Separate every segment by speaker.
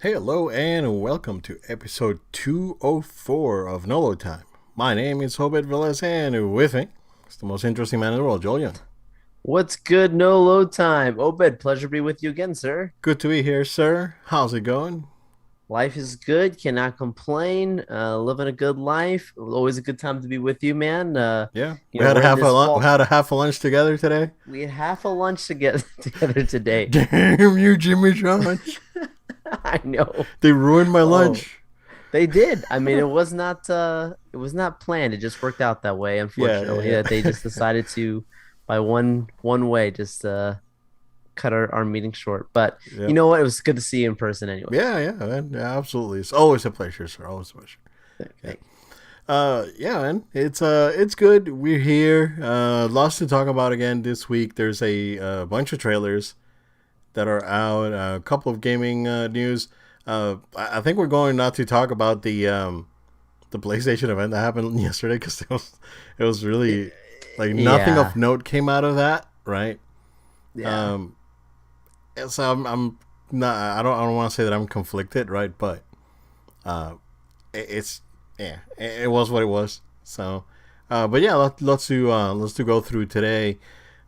Speaker 1: Hey, hello, and welcome to episode 204 of Nolo Time. My name is Hobet Velez, and with me is the most interesting man in the world, Joel Young.
Speaker 2: What's good? No load time. Obed, pleasure to be with you again, sir.
Speaker 1: Good to be here, sir. How's it going?
Speaker 2: Life is good. Cannot complain. Living a good life. Always a good time to be with you, man.
Speaker 1: Yeah,
Speaker 2: We're in this
Speaker 1: we
Speaker 2: fall.
Speaker 1: had a half a lunch together today.
Speaker 2: We had half a lunch together today.
Speaker 1: Damn you, Jimmy John's.
Speaker 2: I know.
Speaker 1: They ruined my
Speaker 2: Oh,
Speaker 1: lunch.
Speaker 2: they did. I mean, it was not planned. It just worked out that way,
Speaker 1: Yeah,
Speaker 2: unfortunately,
Speaker 1: yeah,
Speaker 2: that they just decided to by one way just cut our meeting short. But
Speaker 1: yeah,
Speaker 2: you know what? It was good to see you in person anyway.
Speaker 1: yeah, man. Yeah, absolutely. It's always a pleasure, sir. Always a pleasure. Yeah. Yeah, man. It's good. We're here. Lots to talk about again this week. There's a bunch of trailers that are out. A couple of gaming news. I think we're going not to talk about the PlayStation event that happened yesterday because it was really like nothing
Speaker 2: Yeah.
Speaker 1: of note came out of that, right?
Speaker 2: Yeah.
Speaker 1: Um, and so I'm not. I don't want to say that I'm conflicted, right? But uh, it's yeah, it was what it was. So, but yeah, let's to go through today.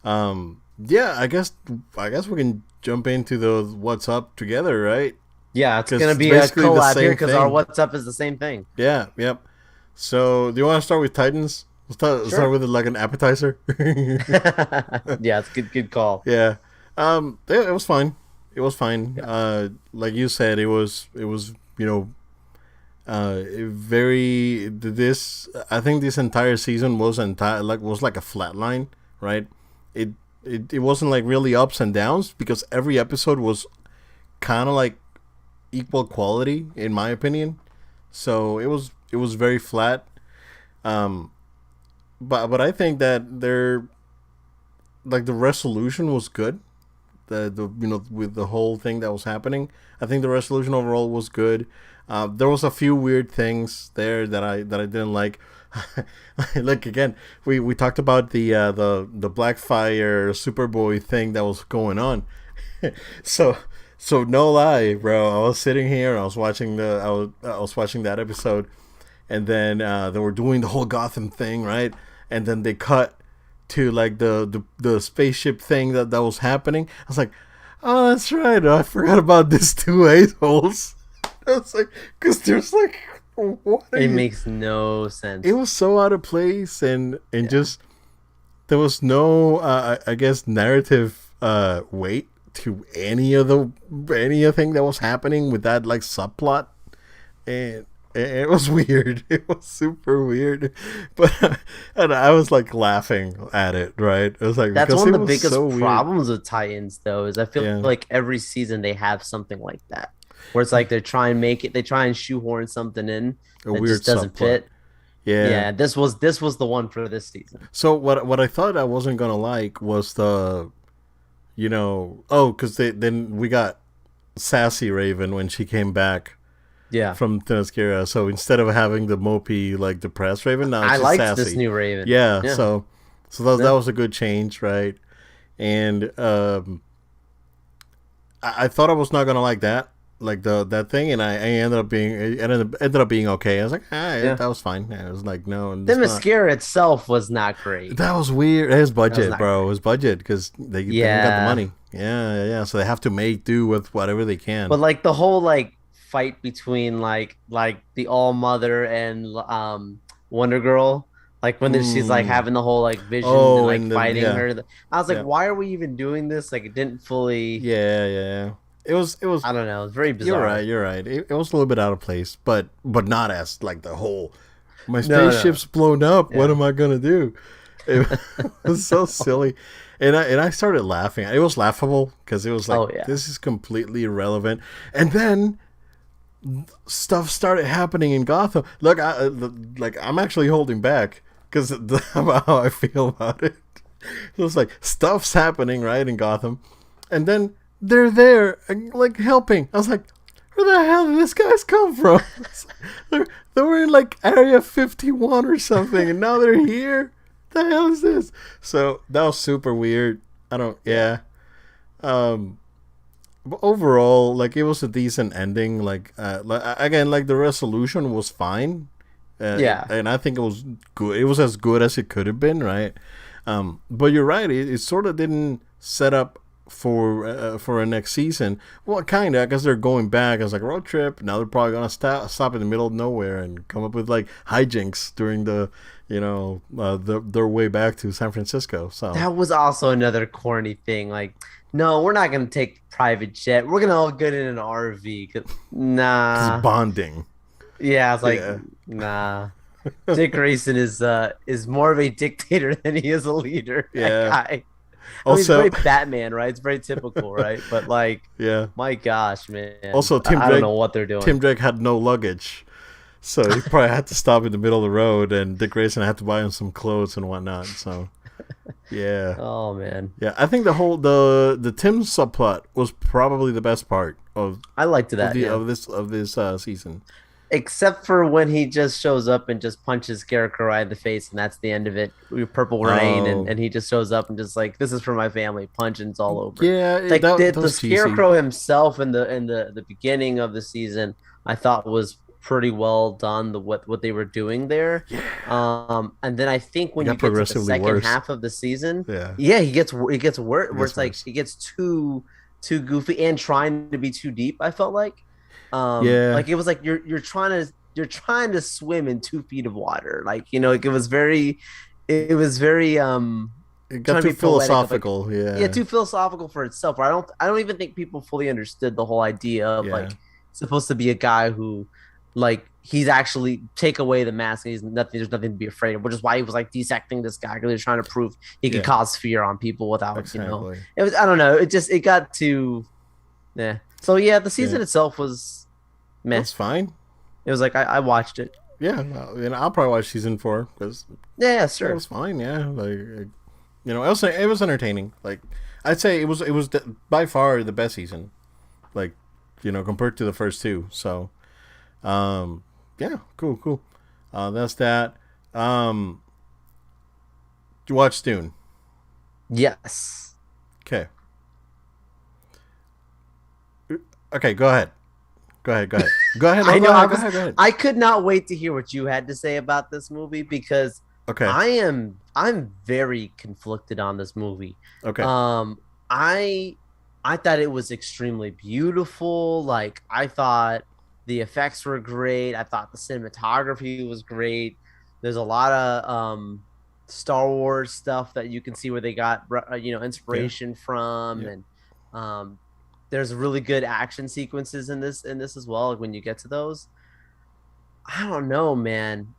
Speaker 1: Yeah, I guess we can jump into the what's up together, right?
Speaker 2: Yeah, it's
Speaker 1: Because
Speaker 2: gonna
Speaker 1: it's
Speaker 2: be a
Speaker 1: basically the
Speaker 2: collab here
Speaker 1: same
Speaker 2: because our
Speaker 1: thing.
Speaker 2: WhatsApp is the same thing.
Speaker 1: Yeah, yep. So, do you want to start with Titans? Let's start
Speaker 2: Sure.
Speaker 1: with it like an appetizer.
Speaker 2: Yeah, it's good call.
Speaker 1: Yeah. It was fine. It was fine.
Speaker 2: Yeah.
Speaker 1: Like you said, it was very this. I think this entire season was like a flat line, right? It it wasn't like really ups and downs because every episode was kind of like equal quality in my opinion. So it was very flat. Um, but I think that the resolution was good. The with the whole thing that was happening, I think the resolution overall was good. There was a few weird things there that I didn't like. Like again, we talked about the Blackfire Superboy thing that was going on. so so no lie, bro. I was sitting here. I was watching that episode, and then they were doing the whole Gotham thing, right? And then they cut to like the spaceship thing that was happening. I was like, oh, that's right. I forgot about these two assholes. I was like, because there's like, what are
Speaker 2: It
Speaker 1: you?
Speaker 2: makes no
Speaker 1: It
Speaker 2: sense.
Speaker 1: was so out of place, and
Speaker 2: Yeah.
Speaker 1: just there was no, I guess, narrative weight to anything that was happening with that like subplot, and it was weird. It was super weird, but and I was like laughing at it, right? It was like
Speaker 2: That's
Speaker 1: because
Speaker 2: one
Speaker 1: it
Speaker 2: of the
Speaker 1: was so
Speaker 2: biggest
Speaker 1: weird.
Speaker 2: problems with Titans, though, is I feel
Speaker 1: Yeah,
Speaker 2: like every season they have something like that, where it's like they try and shoehorn something in
Speaker 1: a
Speaker 2: that
Speaker 1: weird
Speaker 2: just doesn't
Speaker 1: subplot.
Speaker 2: fit.
Speaker 1: Yeah.
Speaker 2: Yeah, this was the one for this season.
Speaker 1: So what I thought I wasn't gonna like was because then we got sassy Raven when she came back
Speaker 2: Yeah.
Speaker 1: from Themyscira. So instead of having the mopey like depressed Raven, now
Speaker 2: I
Speaker 1: it's just
Speaker 2: liked this
Speaker 1: sassy.
Speaker 2: new Raven.
Speaker 1: Yeah.
Speaker 2: Yeah.
Speaker 1: So that
Speaker 2: Yeah.
Speaker 1: was a good change, right? And I thought I was not gonna like that, like that thing, and I ended up being okay. I was like,
Speaker 2: Yeah.
Speaker 1: that was fine. I was like, no, and
Speaker 2: The
Speaker 1: it's not.
Speaker 2: mascara itself was not great.
Speaker 1: That was weird. His
Speaker 2: That was
Speaker 1: budget,
Speaker 2: not
Speaker 1: bro.
Speaker 2: great.
Speaker 1: His budget because they ain't got the
Speaker 2: Yeah.
Speaker 1: money. Yeah, yeah, yeah. So they have to make do with whatever they can.
Speaker 2: But like the whole like fight between like the All Mother and Wonder Girl, like when she's like
Speaker 1: Mm.
Speaker 2: having the whole like vision and
Speaker 1: Oh,
Speaker 2: like
Speaker 1: and then
Speaker 2: fighting
Speaker 1: yeah,
Speaker 2: her. I was like,
Speaker 1: yeah,
Speaker 2: why are we even doing this? Like it didn't fully,
Speaker 1: yeah, yeah. It was.
Speaker 2: I don't know, it's very
Speaker 1: You're right.
Speaker 2: bizarre.
Speaker 1: You're right. It was a little bit out of place, but not as like the whole. My
Speaker 2: No, no.
Speaker 1: spaceship's blown up. What
Speaker 2: Yeah.
Speaker 1: am I gonna do? It was so silly, and I started laughing. It was laughable because it was like
Speaker 2: Oh yeah.
Speaker 1: this is completely irrelevant. And then stuff started happening in Gotham. Look, I'm actually holding back because about how I feel about it. It was like stuff's happening right in Gotham, and then they're there like helping. I was like, where the hell did this guys come from? they're, they were in like Area 51 or something, and now they're here. The hell is this? So that was super weird. I don't.
Speaker 2: Yeah.
Speaker 1: Yeah. Um. But overall, like it was a decent ending. Again, like the resolution was fine,
Speaker 2: Yeah.
Speaker 1: and I think it was good. It was as good as it could have been, right? But you're right. It sort of didn't set up for a next season. Well, kind of, because they're going back as like a road trip. Now they're probably gonna stop in the middle of nowhere and come up with like hijinks during their way back to San Francisco. So
Speaker 2: That was also another corny thing. Like, no, we're not gonna take private jet. We're gonna all get in an RV.
Speaker 1: because
Speaker 2: Nah.
Speaker 1: bonding.
Speaker 2: Yeah, I was like,
Speaker 1: Yeah.
Speaker 2: nah. Dick Grayson is more of a dictator than he is a leader. That
Speaker 1: Yeah.
Speaker 2: guy. I mean, it's
Speaker 1: Also,
Speaker 2: very Batman, right? It's very typical, right? But like,
Speaker 1: yeah.
Speaker 2: my gosh, man,
Speaker 1: Also,
Speaker 2: I don't know what they're doing.
Speaker 1: Tim Drake had no luggage, so he probably had to stop in the middle of the road, and Dick Grayson had to buy him some clothes and whatnot. So, yeah,
Speaker 2: Oh man,
Speaker 1: yeah. I think the Tim subplot was probably the best part
Speaker 2: I liked that. Yeah,
Speaker 1: of this season.
Speaker 2: except for when he just shows up and just punches Scarecrow right in the face, and that's the end of it. Purple Rain,
Speaker 1: Oh,
Speaker 2: and he just shows up and just like, this is for my family, punch and it's all over.
Speaker 1: yeah,
Speaker 2: Like
Speaker 1: that
Speaker 2: the
Speaker 1: was cheesy.
Speaker 2: Scarecrow himself in the beginning of the season, I thought was pretty well done. What they were doing there,
Speaker 1: Yeah,
Speaker 2: and then I think
Speaker 1: it
Speaker 2: when you
Speaker 1: got
Speaker 2: get to the
Speaker 1: progressively
Speaker 2: second
Speaker 1: worse.
Speaker 2: half of the season,
Speaker 1: Yeah,
Speaker 2: yeah, he gets worse.
Speaker 1: it
Speaker 2: Where
Speaker 1: gets
Speaker 2: it's like
Speaker 1: worse.
Speaker 2: it gets too goofy and trying to be too deep. I felt
Speaker 1: Yeah,
Speaker 2: like it was like you're trying to swim in 2 feet of water. Like, it was very
Speaker 1: it got
Speaker 2: trying to
Speaker 1: too
Speaker 2: be poetic of like,
Speaker 1: philosophical.
Speaker 2: yeah,
Speaker 1: Yeah,
Speaker 2: too philosophical for itself. I don't even think people fully understood the whole idea of
Speaker 1: yeah,
Speaker 2: like supposed to be a guy who like he's actually take away the mask and there's nothing to be afraid of, which is why he was like dissecting this guy because he was trying to prove he could
Speaker 1: yeah.
Speaker 2: cause fear on people without.
Speaker 1: Exactly.
Speaker 2: It was, I don't know, it got too, yeah. So yeah, the
Speaker 1: Yeah,
Speaker 2: season itself was meh.
Speaker 1: that's fine.
Speaker 2: It was like I watched it.
Speaker 1: Yeah, I'll probably watch season 4 because
Speaker 2: Yeah, yeah,
Speaker 1: yeah, it
Speaker 2: sure.
Speaker 1: was fine. Yeah, it was entertaining. Like I'd say by far the best season. Like compared to the first two. So yeah, cool, cool. That's that. Um, you watch Dune.
Speaker 2: Yes.
Speaker 1: Okay. Okay, go ahead. Go ahead. Go ahead. Go ahead. No,
Speaker 2: I
Speaker 1: go
Speaker 2: know I
Speaker 1: ahead. Go
Speaker 2: was
Speaker 1: ahead. Go ahead.
Speaker 2: I could not wait to hear what you had to say about this movie because
Speaker 1: Okay.
Speaker 2: I'm very conflicted on this movie.
Speaker 1: Okay.
Speaker 2: Um I I thought it was extremely beautiful. Like I thought the effects were great. I thought the cinematography was great. There's a lot of Star Wars stuff that you can see where they got
Speaker 1: Yeah.
Speaker 2: inspiration from,
Speaker 1: Yeah.
Speaker 2: and um there's really good action sequences in this as well, like when you get to those. I don't know, man.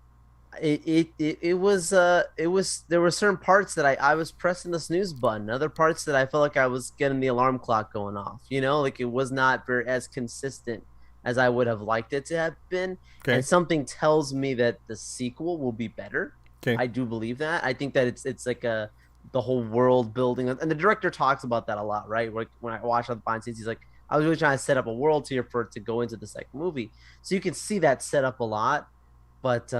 Speaker 2: It was there were certain parts that I was pressing the snooze button, other parts that I felt like I was getting the alarm clock going off, like it was not very as consistent as I would have liked it to have been. And
Speaker 1: Okay.
Speaker 2: something tells me that the sequel will be better.
Speaker 1: Okay.
Speaker 2: I do believe that. I think that it's like the whole world building, and the director talks about that a lot, right? Like when I watch on the behind the scenes, he's like, I was really trying to set up a world here for it to go into the second movie. So you can see that set up a lot. But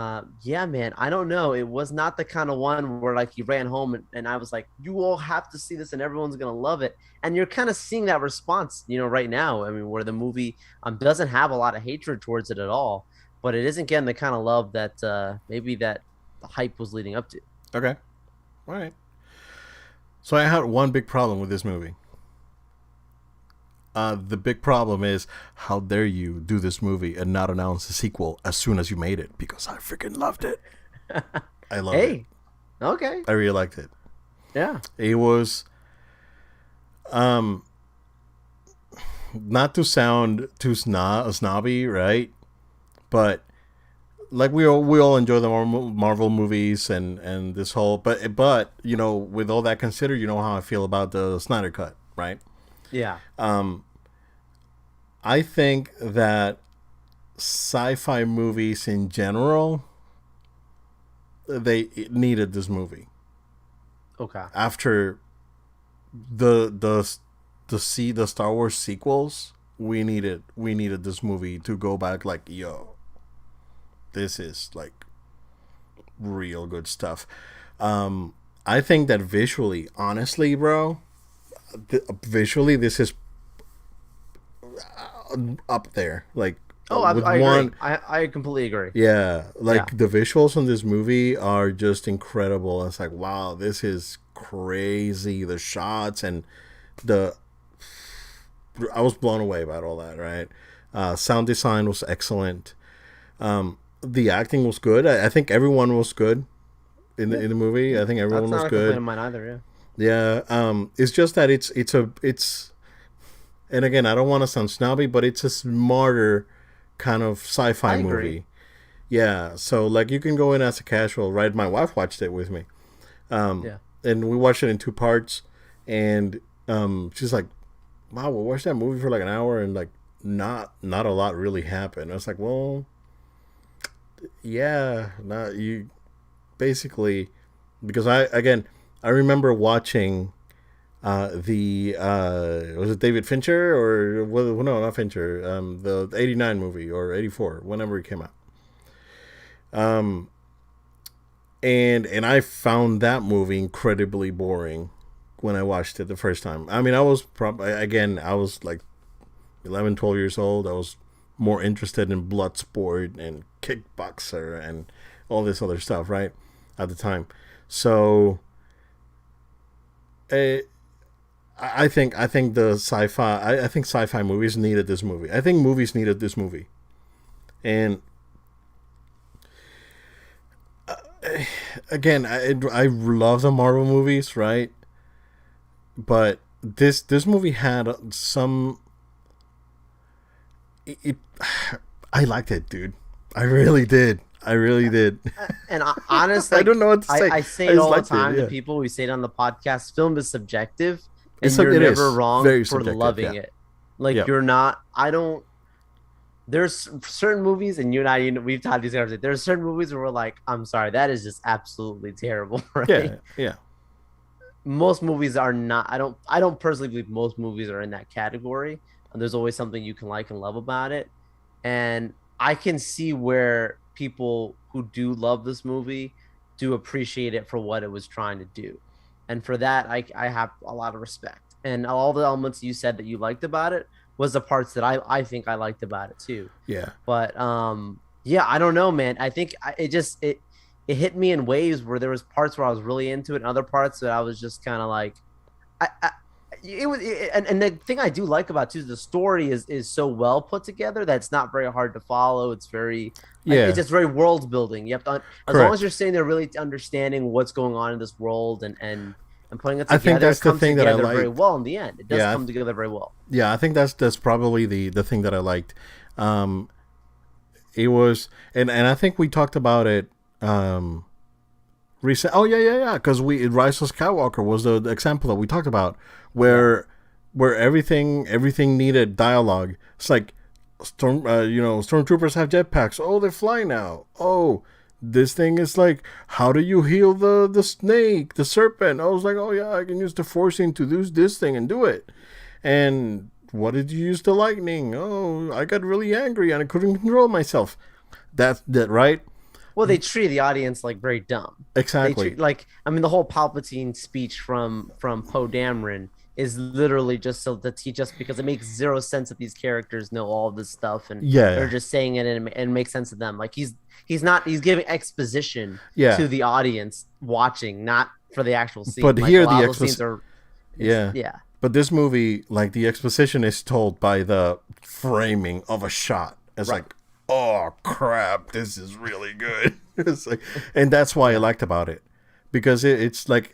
Speaker 2: yeah, man, I don't know. It was not the kind of one where like he ran home and I was like, you all have to see this and everyone's gonna love it. And you're kind of seeing that response, right now. I mean, where the movie doesn't have a lot of hatred towards it at all, but it isn't getting the kind of love that maybe that the hype was leading up to.
Speaker 1: Okay. All right. So I had one big problem with this movie. The big problem is how dare you do this movie and not announce a sequel as soon as you made it because I freaking loved it. I loved it.
Speaker 2: Hey, okay,
Speaker 1: I really liked it.
Speaker 2: yeah,
Speaker 1: It was um not to sound too snobby, right? But like we all enjoy the Marvel movies and this whole but with all that considered, you know how I feel about the Snyder cut, right?
Speaker 2: yeah,
Speaker 1: I think that sci-fi movies in general they needed this movie
Speaker 2: okay,
Speaker 1: after the Star Wars sequels. We needed this movie to go back like, yo, this is like real good stuff. I think that visually, honestly, bro, visually this is up there, like
Speaker 2: Oh,
Speaker 1: with
Speaker 2: I
Speaker 1: one.
Speaker 2: agree. I completely agree.
Speaker 1: Yeah,
Speaker 2: Yeah,
Speaker 1: like the visuals in this movie are just incredible. It's like, wow, this is crazy. The shots and the I was blown away about all that. Right, sound design was excellent. The acting was good. I think everyone was good
Speaker 2: yeah,
Speaker 1: in the movie.
Speaker 2: yeah.
Speaker 1: I think
Speaker 2: That's
Speaker 1: everyone was
Speaker 2: not a complaint
Speaker 1: good.
Speaker 2: of mine either. Yeah,
Speaker 1: Yeah. It's just that it's and again, I don't want to sound snobby, but it's a smarter kind of
Speaker 2: I
Speaker 1: sci-fi
Speaker 2: agree.
Speaker 1: movie. Yeah. So like you can go in as a casual, right? My wife watched it with me.
Speaker 2: Yeah.
Speaker 1: And we watched it in two parts, and she's like, "Wow, we watched that movie for like an hour, and like not a lot really happened." I was like, "Well, yeah, not you basically because I remember watching the was it David Fincher or well, no, not Fincher, the '89 movie or '84, whenever it came out, and I found that movie incredibly boring when I watched it the first time. I mean, I was probably again I was like 11, 12 years old. I was more interested in blood sport and kickboxer and all this other stuff, right? At the time. So uh, I think the sci-fi I think sci-fi movies needed this movie. I think movies needed this movie. And again, I love the Marvel movies, right? But this movie had some it I liked it, dude. I really did. I really did.
Speaker 2: And honest,
Speaker 1: I
Speaker 2: like
Speaker 1: don't know what to say.
Speaker 2: I say
Speaker 1: I
Speaker 2: it
Speaker 1: just
Speaker 2: all the
Speaker 1: liked it.
Speaker 2: time to
Speaker 1: Yeah,
Speaker 2: people. We say it on the podcast. Film is subjective, and you're
Speaker 1: it
Speaker 2: never
Speaker 1: is
Speaker 2: wrong
Speaker 1: very
Speaker 2: for
Speaker 1: subjective. Yeah,
Speaker 2: loving it. Like
Speaker 1: yeah,
Speaker 2: you're not. I don't. There's certain movies, and you and I, we've had these conversations. There's certain movies where we're like, I'm sorry, that is just absolutely terrible, right?
Speaker 1: yeah, yeah.
Speaker 2: Most movies are not. I don't personally believe most movies are in that category. And there's always something you can like and love about it. And I can see where people who do love this movie do appreciate it for what it was trying to do. And for that, I have a lot of respect. And all the elements you said that you liked about it was the parts that I think I liked about it too.
Speaker 1: Yeah.
Speaker 2: But yeah, I don't know, man. I think it hit me in waves where there was parts where I was really into it and other parts that I was just kind of like I it was and the thing I do like about too is the story is so well put together that it's not very hard to follow. It's very it's
Speaker 1: Yeah.
Speaker 2: just very world building. You have to as long as
Speaker 1: Correct.
Speaker 2: you're sitting there really understanding what's going on in this world and putting it
Speaker 1: I think
Speaker 2: together, it
Speaker 1: that's the
Speaker 2: comes
Speaker 1: thing that I
Speaker 2: together very
Speaker 1: liked.
Speaker 2: well in the end. It does
Speaker 1: Yeah.
Speaker 2: come together very well.
Speaker 1: Yeah. I think that's probably the thing that I liked. Um, it was, and I think we talked about it. Recent. Oh yeah, yeah, yeah. Because we Rise of Skywalker was the example that we talked about,
Speaker 2: Yeah.
Speaker 1: where everything needed dialogue. It's like stormtroopers have jetpacks. Oh, they fly now. Oh, this thing is like, how do you heal the snake, the serpent? I was like, oh yeah, I can use the forcing to do this thing and do it. And what did you use the lightning? Oh, I got really angry and I couldn't control myself. That right?
Speaker 2: Well, they treat the audience like very dumb. They
Speaker 1: Exactly.
Speaker 2: treat like I mean the whole Palpatine speech from Poe Dameron is literally just so to teach us because it makes zero sense that these characters know all this stuff and they're
Speaker 1: Yeah,
Speaker 2: just saying it and it makes sense to them. Like he's giving exposition
Speaker 1: yeah.
Speaker 2: to the audience watching, not for the actual
Speaker 1: But
Speaker 2: scene. Like a
Speaker 1: here
Speaker 2: lot
Speaker 1: the
Speaker 2: of those scenes
Speaker 1: exposition.
Speaker 2: are it's
Speaker 1: Yeah.
Speaker 2: yeah.
Speaker 1: But this movie, like the exposition is told by the framing of a shot. It's
Speaker 2: Right.
Speaker 1: like, oh crap, this is really good. It's like, and that's why I
Speaker 2: Yeah.
Speaker 1: liked about it because it's like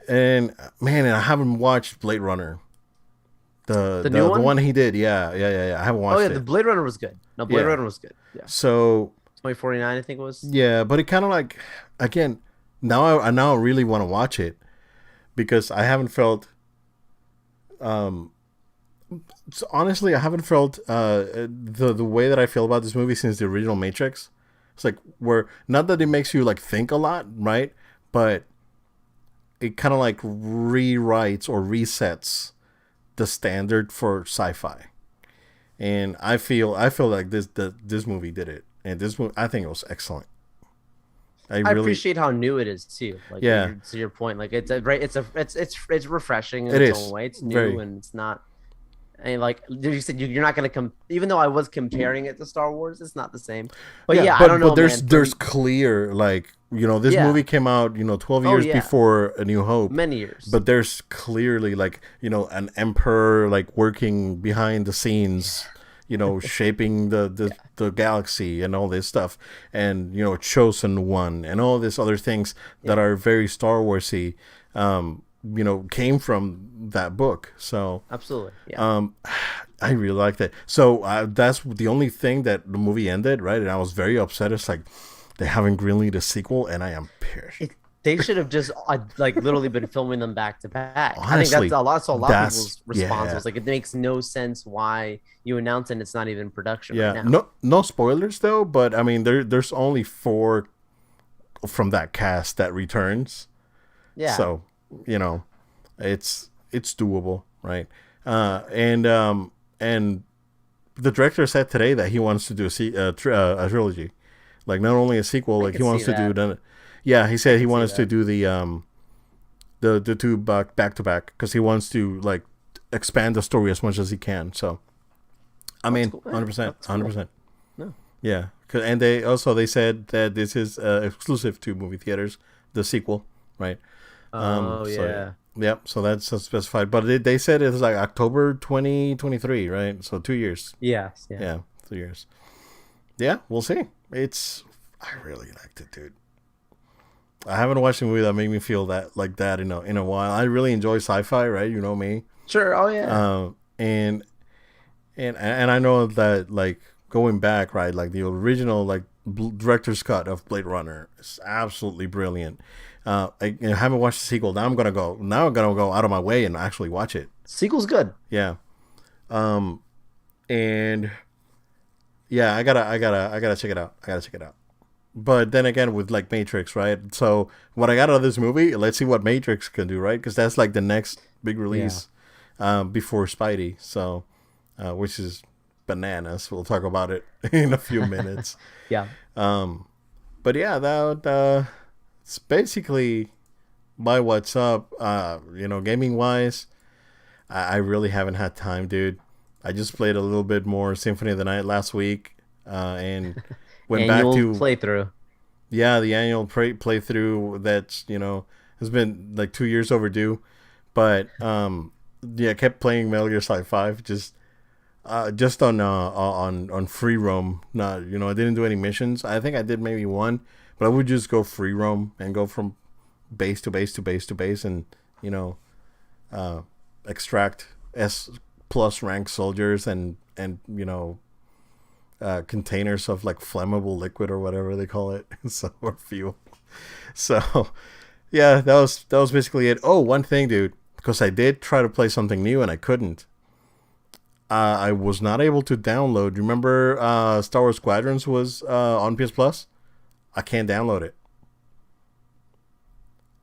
Speaker 1: and man, and I haven't watched Blade Runner,
Speaker 2: The new
Speaker 1: the
Speaker 2: one?
Speaker 1: one he did. Yeah, yeah, yeah, yeah. I haven't
Speaker 2: Oh yeah,
Speaker 1: watched
Speaker 2: the
Speaker 1: it.
Speaker 2: Blade Runner was good. No, Blade
Speaker 1: Yeah.
Speaker 2: Runner was good. Yeah.
Speaker 1: So
Speaker 2: 2049 I think it was.
Speaker 1: yeah, but it kind of like again now I really want to watch it because I haven't felt so honestly, I haven't felt the way that I feel about this movie since the original Matrix. It's like where not that it makes you like think a lot, right? But it kind of like rewrites or resets the standard for sci-fi, and I feel like this movie did it, and this movie I think it was excellent. I
Speaker 2: I
Speaker 1: really
Speaker 2: appreciate how new it is too. Like
Speaker 1: yeah,
Speaker 2: to your point, like it's a right, it's refreshing in
Speaker 1: it
Speaker 2: its own
Speaker 1: is
Speaker 2: way. It's new
Speaker 1: very
Speaker 2: and it's not. And like you said, you're not gonna even though I was comparing it to Star Wars, it's not the same. But
Speaker 1: Yeah,
Speaker 2: yeah, I don't
Speaker 1: but
Speaker 2: know,
Speaker 1: there's
Speaker 2: man.
Speaker 1: there's clear, like, this
Speaker 2: Yeah,
Speaker 1: movie came out 12
Speaker 2: oh
Speaker 1: years
Speaker 2: yeah,
Speaker 1: before A New Hope,
Speaker 2: many years.
Speaker 1: but there's clearly, like, an emperor, like, working behind the scenes, shaping
Speaker 2: Yeah,
Speaker 1: the galaxy and all this stuff, and chosen one and all these other things that
Speaker 2: yeah,
Speaker 1: are very Star Warsy, came from that book. So
Speaker 2: absolutely. Yeah,
Speaker 1: um, I really liked it. So that's the only thing that the movie ended, right? And I was very upset. It's like they haven't greenlit a sequel, and I am pissed.
Speaker 2: it. They should have just like literally been filming them back to back. I think that's
Speaker 1: Honestly,
Speaker 2: a lot. So a lot of
Speaker 1: that's
Speaker 2: people's response
Speaker 1: yeah,
Speaker 2: was like, it makes no sense why you announce and it's not even in production right
Speaker 1: yeah.
Speaker 2: now.
Speaker 1: No spoilers though, but I mean there's only four from that cast that returns,
Speaker 2: Yeah,
Speaker 1: so you know it's doable, right? And the director said today that he wants to do a trilogy, like not only a sequel,
Speaker 2: I
Speaker 1: like he
Speaker 2: could see
Speaker 1: wants to do
Speaker 2: that.
Speaker 1: the. Yeah, he
Speaker 2: I
Speaker 1: said he
Speaker 2: could see
Speaker 1: wants to
Speaker 2: that.
Speaker 1: do the two back to back because he wants to like expand the story as much as he can. So I
Speaker 2: That's
Speaker 1: mean,
Speaker 2: cool. Yeah,
Speaker 1: 100%,
Speaker 2: that's cool.
Speaker 1: 100%.
Speaker 2: No.
Speaker 1: Yeah, and they said that this is exclusive to movie theaters, the sequel, right?
Speaker 2: Oh
Speaker 1: So
Speaker 2: yeah.
Speaker 1: yep, so that's specified, but they said it's like October 2023, right? So 2 years.
Speaker 2: Yes. Yeah.
Speaker 1: Yeah, 2 years. Yeah, we'll see. It's I really liked it, dude. I haven't watched a movie that made me feel that like that in a while. I really enjoy sci-fi, right? You know me.
Speaker 2: Sure. Oh yeah.
Speaker 1: Um, and and I know that like going back, right? Like the original like director's cut of Blade Runner is absolutely brilliant. I haven't watched the sequel. Now I'm gonna go. Now I'm gonna go out of my way and actually watch it.
Speaker 2: Sequel's good.
Speaker 1: Yeah. Um, and yeah, I gotta check it out. I gotta check it out. But then again, with like Matrix, right? So what I got out of this movie, let's see what Matrix can do, right? Because that's like the next big
Speaker 2: Yeah.
Speaker 1: release before Spidey. So, which is bananas. We'll talk about it in a few minutes.
Speaker 2: Yeah.
Speaker 1: But yeah, it's basically my what's up. Gaming wise, I really haven't had time, dude. I just played a little bit more Symphony of the Night last week, and went back
Speaker 2: Annual
Speaker 1: to
Speaker 2: playthrough.
Speaker 1: yeah, the annual playthrough that's has been like 2 years overdue, but yeah, I kept playing Metal Gear Solid 5 just on free roam. Not I didn't do any missions. I think I did maybe one, but I would just go free roam and go from base to base to base to base and you know uh, extract S+ rank soldiers and containers of like flammable liquid or whatever they call it, so or fuel. So yeah, that was basically it. Oh, one thing, dude, because I did try to play something new and I couldn't. I was not able to download. Remember, Star Wars Squadrons was on PS Plus. I can't download it.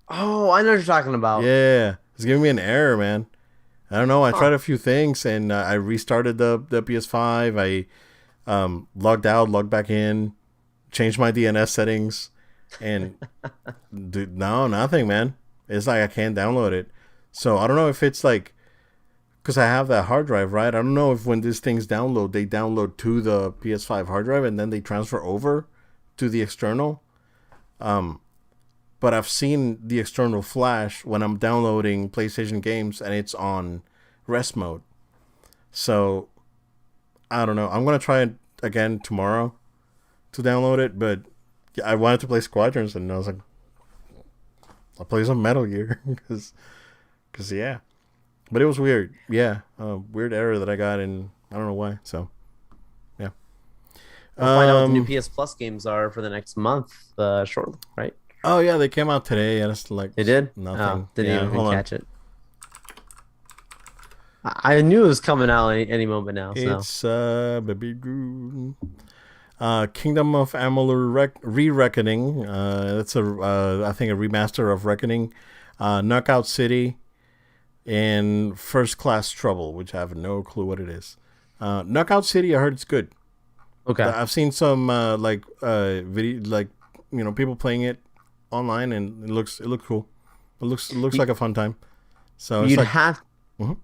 Speaker 2: Oh, I know what you're talking about.
Speaker 1: Yeah, it's giving me an error, man. I don't know. I
Speaker 2: Huh.
Speaker 1: tried a few things and I restarted the PS5. I logged out, logged back in, changed my DNS settings, and dude, no, nothing, man. It's like I can't download it. So I don't know if it's like because I have that hard drive, right? I don't know if when these things download, they download to the PS5 hard drive and then they transfer over to the external. Um, but I've seen the external flash when I'm downloading PlayStation games and it's on rest mode. So I don't know. I'm gonna try it again tomorrow to download it, but I wanted to play Squadrons and I was like, I'll play some Metal Gear because yeah. But it was weird. Yeah, weird error that I got, and I don't know why. So, yeah.
Speaker 2: We'll find out what the new
Speaker 1: Um.
Speaker 2: PS Plus games are for the next month, shortly, right?
Speaker 1: Oh yeah, they came out today, and it's like
Speaker 2: They did? Oh,
Speaker 1: nothing.
Speaker 2: didn't
Speaker 1: Yeah.
Speaker 2: even
Speaker 1: Hold on.
Speaker 2: catch it. I knew it was coming out any moment now. So
Speaker 1: It's baby Kingdom of Amalur Re-Reckoning. That's I think a remaster of Reckoning. Knockout City and First Class Trouble, which I have no clue what it is. Knockout City, I heard it's good.
Speaker 2: okay,
Speaker 1: I've seen some video, like people playing it online, and it looks cool. It looks
Speaker 2: You-
Speaker 1: like a fun time. So it's
Speaker 2: you'd
Speaker 1: like,
Speaker 2: have.
Speaker 1: mhm.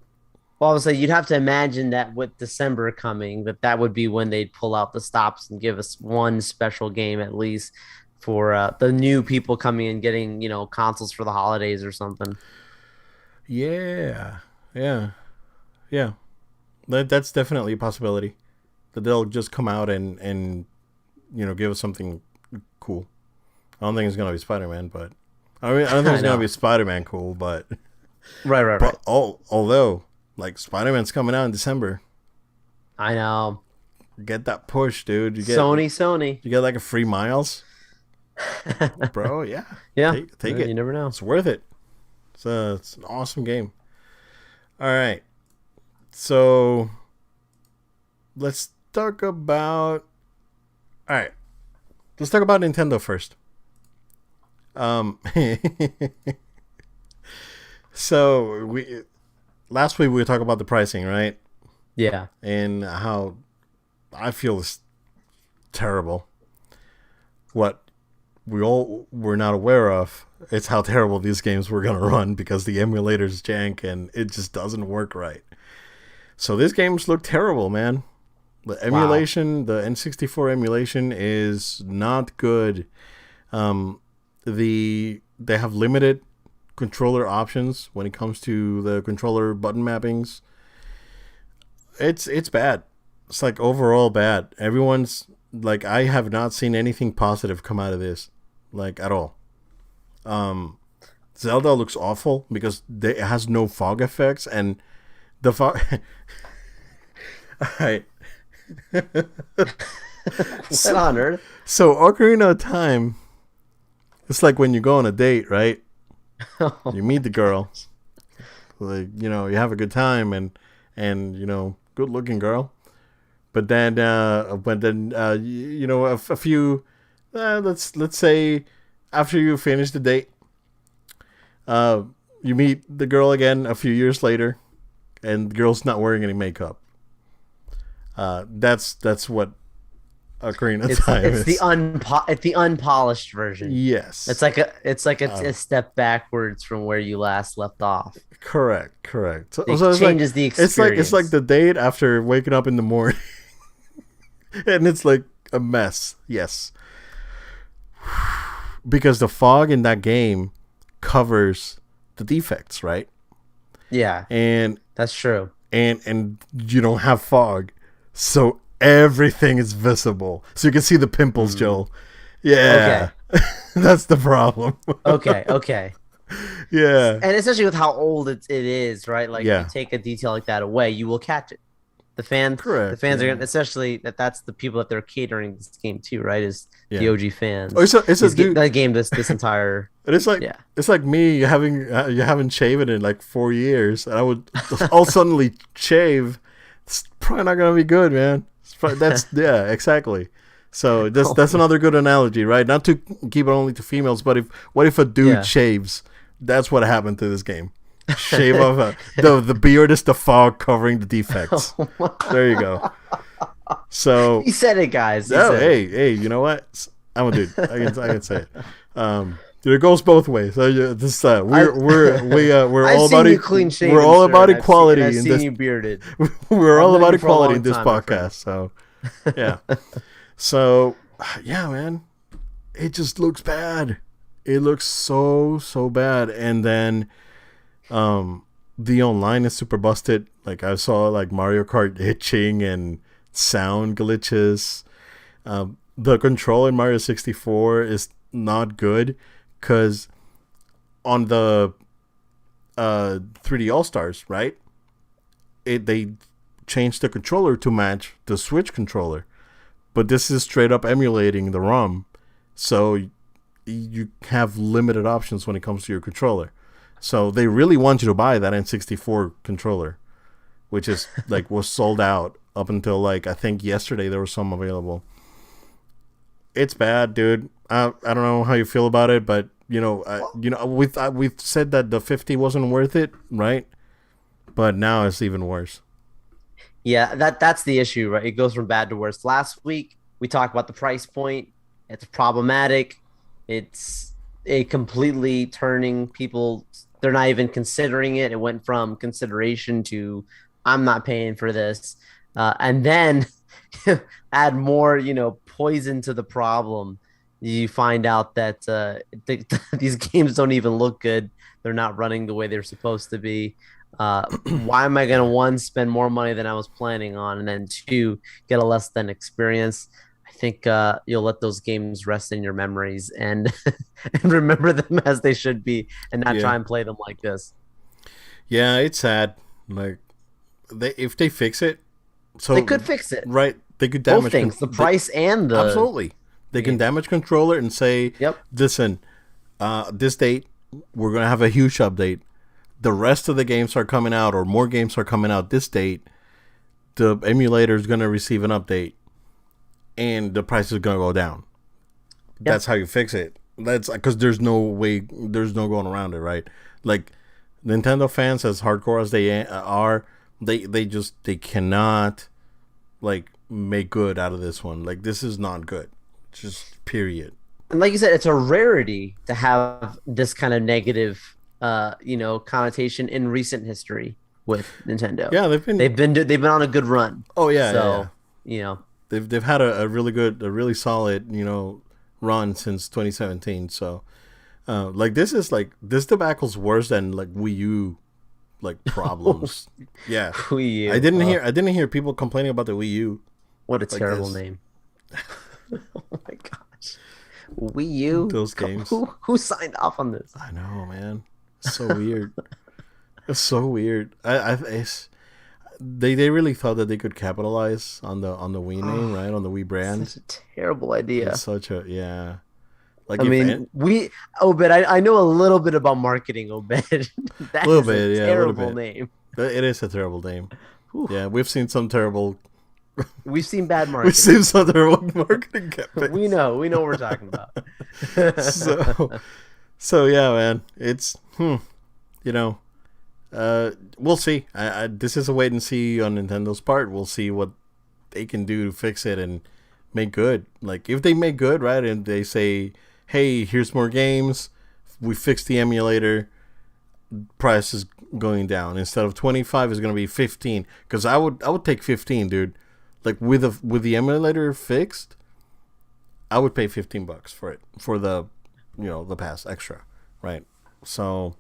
Speaker 2: Well, obviously, you'd have to imagine that with December coming, that would be when they'd pull out the stops and give us one special game at least for the new people coming and getting, consoles for the holidays or something.
Speaker 1: Yeah, yeah, yeah. That's definitely a possibility that they'll just come out and give us something cool. I don't think it's gonna be Spider Man, but I don't think
Speaker 2: I
Speaker 1: it's gonna
Speaker 2: know.
Speaker 1: be Spider Man cool, but
Speaker 2: Right, right, right.
Speaker 1: although like Spider Man's coming out in December,
Speaker 2: I know.
Speaker 1: get that push, dude.
Speaker 2: Sony.
Speaker 1: you get like a free miles, bro. Yeah,
Speaker 2: Yeah,
Speaker 1: take
Speaker 2: you
Speaker 1: it.
Speaker 2: never know.
Speaker 1: It's worth it. It's an awesome game. All right, so let's talk about. All right, let's talk about Nintendo first. Um, so we last week we were talking about the pricing, right?
Speaker 2: Yeah.
Speaker 1: And how I feel is terrible. What we all were not aware of is how terrible these games were gonna run because the emulators jank and it just doesn't work right. So these games look terrible, man. The
Speaker 2: Wow.
Speaker 1: emulation, the N64 emulation is not good. Um, they have limited controller options when it comes to the controller button mappings. It's bad. It's like overall bad. Everyone's like I have not seen anything positive come out of this, like at all. Um, Zelda looks awful because it has no fog effects and the fog. All right.
Speaker 2: What on earth?
Speaker 1: So Ocarina of Time, it's like when you go on a date, right?
Speaker 2: Oh
Speaker 1: You
Speaker 2: my
Speaker 1: meet the girl,
Speaker 2: gosh.
Speaker 1: like you have a good time and good looking girl. But then a few let's say after you finish the date, uh, you meet the girl again a few years later, and the girl's not wearing any makeup. That's what Ocarina of Time is.
Speaker 2: It's the unpolished version.
Speaker 1: Yes.
Speaker 2: It's a step backwards from where you last left off.
Speaker 1: Correct. So,
Speaker 2: It
Speaker 1: so
Speaker 2: changes the
Speaker 1: it's like
Speaker 2: experience.
Speaker 1: the date after waking up in the morning, and it's like a mess. Yes, because the fog in that game covers the defects, right?
Speaker 2: Yeah,
Speaker 1: And
Speaker 2: that's true.
Speaker 1: and you don't have fog, so everything is visible. So you can see the pimples,
Speaker 2: Mm.
Speaker 1: Joel. Yeah,
Speaker 2: Okay.
Speaker 1: that's the problem.
Speaker 2: Okay.
Speaker 1: Yeah,
Speaker 2: And especially with how old it is, right? Like you
Speaker 1: yeah,
Speaker 2: take a detail like that away, you will catch it. The
Speaker 1: correct.
Speaker 2: fans are
Speaker 1: Yeah,
Speaker 2: gonna, especially that's the people that they're catering this game to, right? Is the
Speaker 1: yeah.
Speaker 2: OG
Speaker 1: Oh,
Speaker 2: fans.
Speaker 1: it's a dude.
Speaker 2: That game this entire
Speaker 1: And
Speaker 2: yeah.
Speaker 1: it's like me having you haven't shaven in like 4 years, and I would all suddenly shave. It's probably not gonna be good, man. That's yeah, exactly. So that's another good analogy, right? Not to keep it only to females, but if what if a dude
Speaker 2: Yeah.
Speaker 1: shaves? That's what happened to this game. Shave off the beard is the fog covering the defects.
Speaker 2: Oh my-
Speaker 1: There you go. So
Speaker 2: He said it, guys. He
Speaker 1: oh,
Speaker 2: said it.
Speaker 1: hey, you know what? I'm a dude. I can say it. Dude, it goes both ways. So this
Speaker 2: I
Speaker 1: we're
Speaker 2: I've
Speaker 1: all
Speaker 2: seen
Speaker 1: about
Speaker 2: you clean shaven,
Speaker 1: we're all
Speaker 2: sir,
Speaker 1: about
Speaker 2: and I've
Speaker 1: equality in
Speaker 2: seen
Speaker 1: this.
Speaker 2: you bearded.
Speaker 1: We're
Speaker 2: I've
Speaker 1: all
Speaker 2: known
Speaker 1: about
Speaker 2: you for a
Speaker 1: equality
Speaker 2: long
Speaker 1: in this
Speaker 2: time, my friend.
Speaker 1: podcast. So yeah. So yeah, man, it just looks bad. It looks so bad, and then um, the online is super busted. Like I saw like Mario Kart hitching and sound glitches. The control in Mario 64 is not good because on the 3D All Stars, right? They changed the controller to match the Switch controller, but this is straight up emulating the ROM, so you have limited options when it comes to your controller. So they really want you to buy that N64 controller, which is like was sold out up until like I think yesterday there was some available. It's bad, dude. I don't know how you feel about it, but we've said that the 50 wasn't worth it, right? But now it's even worse.
Speaker 2: Yeah, that's the issue, right? It goes from bad to worse. Last week we talked about the price point. It's problematic. It's a completely turning people. They're not even considering it. It went from consideration to I'm not paying for this. And then add more, poison to the problem. You find out that these games don't even look good. They're not running the way they're supposed to be. Why am I going to,
Speaker 1: Yeah.
Speaker 2: one, spend more money than I was planning on, and then two, get a less than experience? I think you'll let those games rest in your memories and and remember them as they should be, and not
Speaker 1: Yeah.
Speaker 2: try and play them like this.
Speaker 1: Yeah, it's sad. Like if they fix it,
Speaker 2: They
Speaker 1: so
Speaker 2: could fix it.
Speaker 1: right, they could
Speaker 2: Both
Speaker 1: damage
Speaker 2: things, the price and
Speaker 1: absolutely.
Speaker 2: the
Speaker 1: They can
Speaker 2: game.
Speaker 1: damage controller and say,
Speaker 2: Yep.
Speaker 1: "Listen, this date we're gonna have a huge update. The rest of the games are coming out, or more games are coming out this date. The emulator is gonna receive an update, and the price is gonna go down.
Speaker 2: Yeah.
Speaker 1: That's how you fix it. That's because there's no way, there's no going around it, right? Like Nintendo fans, as hardcore as they are, they cannot like make good out of this one. Like this is not good. Just period.
Speaker 2: And like you said, it's a rarity to have this kind of negative, connotation in recent history with Nintendo.
Speaker 1: Yeah, they've been.
Speaker 2: They've been on a good run.
Speaker 1: Oh yeah.
Speaker 2: So, you know,
Speaker 1: They've had a really good, a really solid, run since 2017. So, like this debacle's worse than like Wii U, like problems. Yeah,
Speaker 2: Wii U.
Speaker 1: I didn't hear people complaining about the Wii U
Speaker 2: What a
Speaker 1: like
Speaker 2: terrible
Speaker 1: this.
Speaker 2: name. Oh my gosh. Wii U?
Speaker 1: Those games.
Speaker 2: Who signed off on this?
Speaker 1: I know, man. It's so weird. It's so weird. They really thought that they could capitalize on the Wii name, right? On the Wii brand.
Speaker 2: Such a terrible idea.
Speaker 1: It's such a yeah. Like
Speaker 2: I
Speaker 1: if
Speaker 2: mean, Obed, I know a little bit about marketing, Obed.
Speaker 1: a
Speaker 2: That
Speaker 1: little
Speaker 2: is a
Speaker 1: bit, yeah, a little
Speaker 2: terrible
Speaker 1: bit.
Speaker 2: name.
Speaker 1: It is a terrible name.
Speaker 2: Whew.
Speaker 1: Yeah, we've seen some terrible.
Speaker 2: We've seen bad
Speaker 1: We've
Speaker 2: marketing.
Speaker 1: seen some terrible marketing
Speaker 2: We
Speaker 1: campaigns.
Speaker 2: know what we're talking about.
Speaker 1: So, so yeah, man. It's you know, we'll see. This is a wait and see on Nintendo's part. We'll see what they can do to fix it and make good. Like if they make good, right, and they say, "Hey, here's more games. We fixed the emulator. Price is going down. Instead of 25, it's gonna be 15." Because I would take 15, dude. Like with the emulator fixed, I would pay $15 for it for the the pass extra, right? So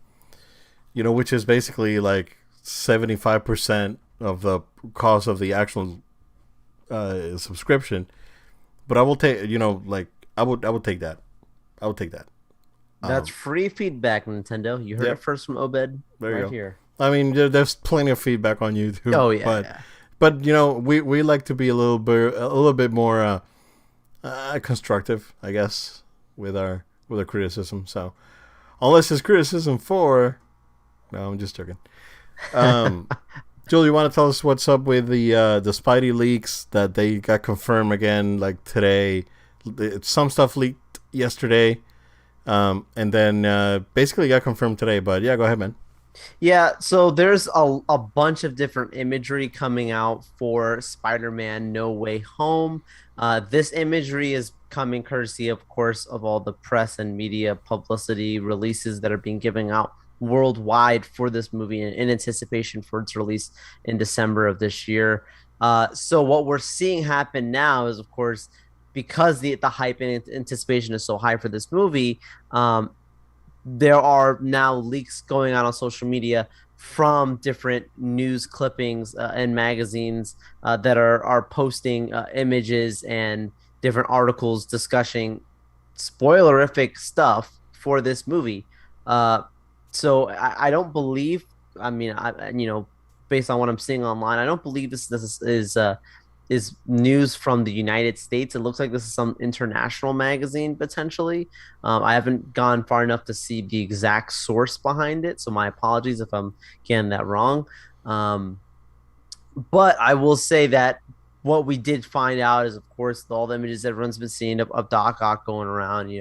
Speaker 1: which is basically like 75% of the cost of the actual subscription. But I will take like I would take that. I would take that.
Speaker 2: That's
Speaker 1: Um,
Speaker 2: free feedback, Nintendo. You heard
Speaker 1: Yep.
Speaker 2: it first from Obed
Speaker 1: There you
Speaker 2: right
Speaker 1: go.
Speaker 2: here.
Speaker 1: I mean, there's plenty of feedback on YouTube.
Speaker 2: Oh yeah,
Speaker 1: but
Speaker 2: yeah.
Speaker 1: but we like to be a little bit more constructive, I guess, with our criticism. So unless it's criticism for, no, I'm just joking. Um, Joel, you want to tell us what's up with the Spidey leaks that they got confirmed again, like today? Some stuff leaked yesterday, and then basically got confirmed today. But yeah, go ahead, man.
Speaker 2: Yeah, so there's a bunch of different imagery coming out for Spider-Man No Way Home. This imagery is coming courtesy, of course, of all the press and media publicity releases that are being given out worldwide for this movie in anticipation for its release in December of this year. So what we're seeing happen now is, of course, because the hype and anticipation is so high for this movie, there are now leaks going on social media from different news clippings and magazines that are posting images and different articles discussing spoilerific stuff for this movie. So I don't believe. I mean, based on what I'm seeing online, I don't believe this is news from the United States. It looks like this is some international magazine potentially. I haven't gone far enough to see the exact source behind it, so my apologies if I'm getting that wrong. Um, but I will say that what we did find out is, of course, all the images everyone's been seeing of Doc Ock going around,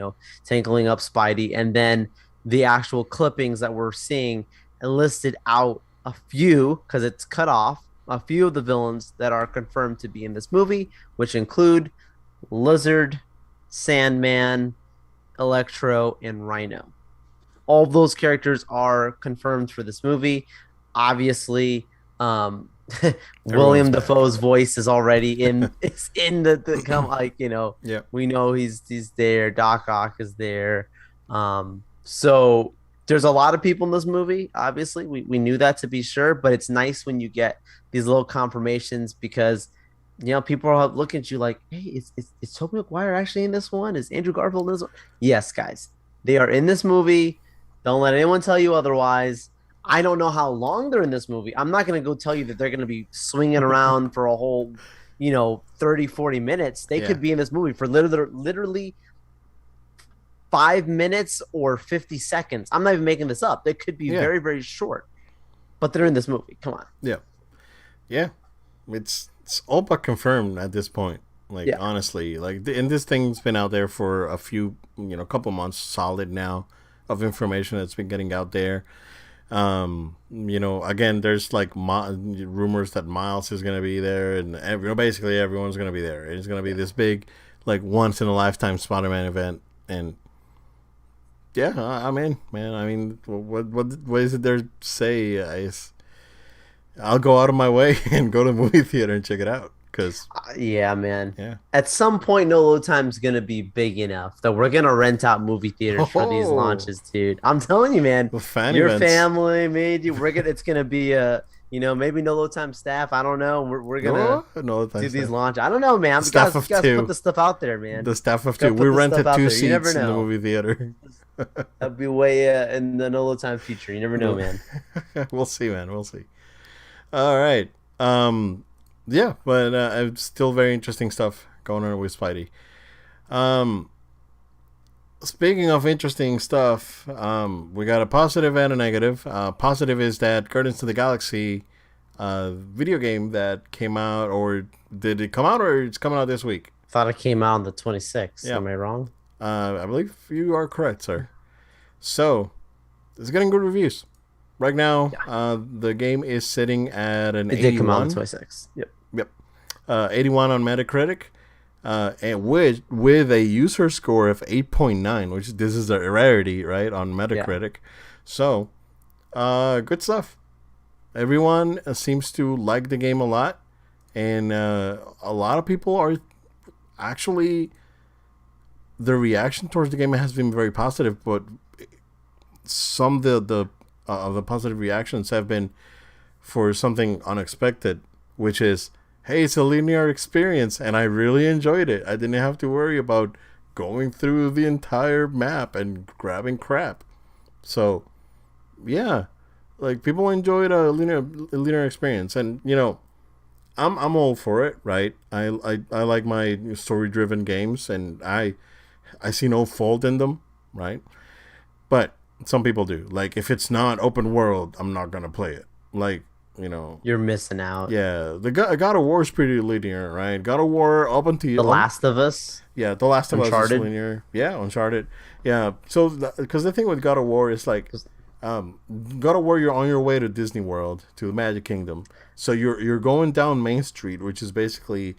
Speaker 2: tangling up Spidey, and then the actual clippings that we're seeing listed out a few because it's cut off a few of the villains that are confirmed to be in this movie, which include Lizard, Sandman, Electro, and Rhino. All of those characters are confirmed for this movie. Obviously,
Speaker 1: Everyone's
Speaker 2: William
Speaker 1: back.
Speaker 2: Dafoe's voice is already in. It's in the come like
Speaker 1: Yeah.
Speaker 2: we know he's there. Doc Ock is there. So there's a lot of people in this movie. Obviously, we knew that to be sure, but it's nice when you get these little confirmations because people are looking at you like, hey, is Tobey Maguire actually in this one? Is Andrew Garfield in this one? Yes, guys, they are in this movie. Don't let anyone tell you otherwise. I don't know how long they're in this movie. I'm not going to go tell you that they're going to be swinging around for a whole, 30, 40 minutes. They
Speaker 1: Yeah.
Speaker 2: could be in this movie for literally 5 minutes or 50 seconds. I'm not even making this up. They could be
Speaker 1: Yeah.
Speaker 2: very, very short, but they're in this movie. Come on.
Speaker 1: Yeah. Yeah. It's all but confirmed at this point. Like
Speaker 2: Yeah.
Speaker 1: honestly, and this thing's been out there for a few, couple months solid now of information that's been getting out there. Again, there's like rumors that Miles is gonna be there, and basically everyone's gonna be there. It's gonna be this big, like once in a lifetime Spider-Man event, and yeah, I'm in, man. I mean, what is it there to say? I'll go out of my way and go to the movie theater and check it out. Cause
Speaker 2: Yeah, man.
Speaker 1: yeah,
Speaker 2: At some point, no load time is gonna be big enough that we're gonna rent out movie theaters for these
Speaker 1: oh,
Speaker 2: launches, dude. I'm telling you, man.
Speaker 1: the fan
Speaker 2: Your
Speaker 1: events.
Speaker 2: family made you. We're gonna. It's gonna be maybe no load time staff. I don't know. We're gonna
Speaker 1: No,
Speaker 2: do
Speaker 1: thanks,
Speaker 2: these
Speaker 1: Steph.
Speaker 2: launch. I don't know, man.
Speaker 1: The
Speaker 2: We
Speaker 1: staff
Speaker 2: gotta,
Speaker 1: of
Speaker 2: gotta put
Speaker 1: two.
Speaker 2: the stuff out there, man.
Speaker 1: The staff of two.
Speaker 2: Gotta
Speaker 1: We
Speaker 2: put the stuff
Speaker 1: rented
Speaker 2: out
Speaker 1: two
Speaker 2: there. You never
Speaker 1: seats in the
Speaker 2: know.
Speaker 1: movie theater.
Speaker 2: That'd be way in the no load time future. You never know, man.
Speaker 1: We'll see, man. We'll see. All right. Yeah, but it's still very interesting stuff going on with Spidey. Um, Speaking of interesting stuff, we got a positive and a negative. Positive is that Guardians of the Galaxy video game that came out, or did it come out, or it's coming out this week?
Speaker 2: Thought it came out on the 26th.
Speaker 1: Yeah,
Speaker 2: Am I wrong?
Speaker 1: I believe you are correct, sir. So, it's getting good reviews. Right now,
Speaker 2: Yeah,
Speaker 1: the game is sitting at an
Speaker 2: it did come out on the
Speaker 1: 81.
Speaker 2: 26th. Yep.
Speaker 1: Yep. 81 on Metacritic. And with a user score of 8.9, which this is a rarity, right, on
Speaker 2: Yeah.
Speaker 1: Metacritic. So, good stuff. Everyone seems to like the game a lot, and a lot of people are actually, the reaction towards the game has been very positive, but some of the positive reactions have been for something unexpected, which is, hey, it's a linear experience, and I really enjoyed it. I didn't have to worry about going through the entire map and grabbing crap. So, yeah, like people enjoyed a linear experience, and I'm all for it, right? I like my story driven games, and I see no fault in them, right? But some people do. Like if it's not open world, I'm not gonna play it. Like
Speaker 2: You're missing out.
Speaker 1: yeah, the God of War is pretty linear, right? God of War up
Speaker 2: The
Speaker 1: until
Speaker 2: Last of Us,
Speaker 1: yeah, The Last of Us is
Speaker 2: Uncharted.
Speaker 1: linear. Yeah, Uncharted. Yeah, so because the thing with God of War is like, um, God of War, you're on your way to Disney World, to the Magic Kingdom. So you're going down Main Street, which is basically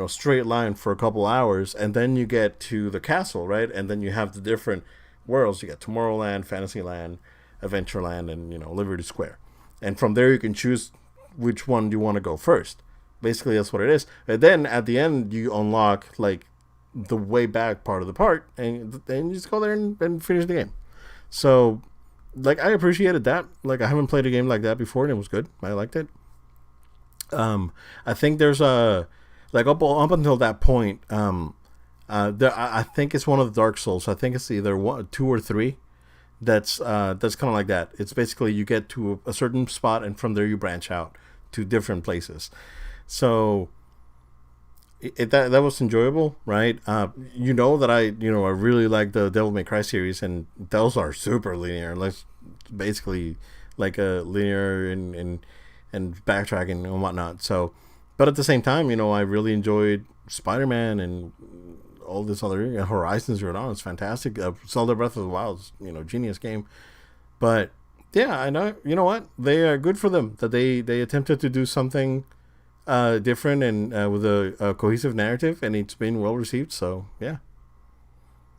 Speaker 1: straight line for a couple hours, and then you get to the castle, right? And then you have the different worlds. You get Tomorrowland, Fantasyland, Adventureland, and Liberty Square. And from there you can choose which one you want to go first. Basically, that's what it is. And then at the end, you unlock like the way back part of the part, and then you just go there and finish the game. So, like, I appreciated that. Like, I haven't played a game like that before, and it was good. I liked it. I think there's a like up until that point. I think it's one of the Dark Souls. I think it's either one, two, or three. That's kind of like that. It's basically you get to a certain spot, and from there you branch out to different places. So that was enjoyable, right? That I really like the Devil May Cry series, and those are super linear. Like basically like a linear and backtracking and whatnot. So, but at the same time, I really enjoyed Spider-Man and all this other Horizon Zero Dawn is fantastic. Zelda Breath of the Wild is genius game. But yeah, I know what, they are good for them that they attempted to do something different and with a cohesive narrative, and it's been well received. So yeah,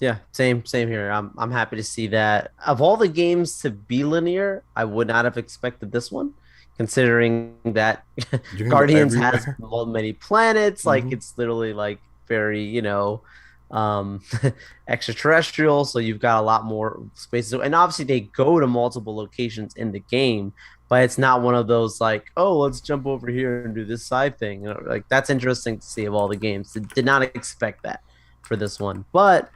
Speaker 2: Yeah, same here. I'm happy to see that. Of all the games to be linear, I would not have expected this one, considering that
Speaker 1: You can go
Speaker 2: Guardians has
Speaker 1: everywhere.
Speaker 2: many planets. Like
Speaker 1: Hmm.
Speaker 2: it's literally like very, um, extraterrestrial. So you've got a lot more spaces. And obviously they go to multiple locations in the game, but it's not one of those like, oh, let's jump over here and do this side thing. Like that's interesting to see of all the games. Did not expect that for this one, but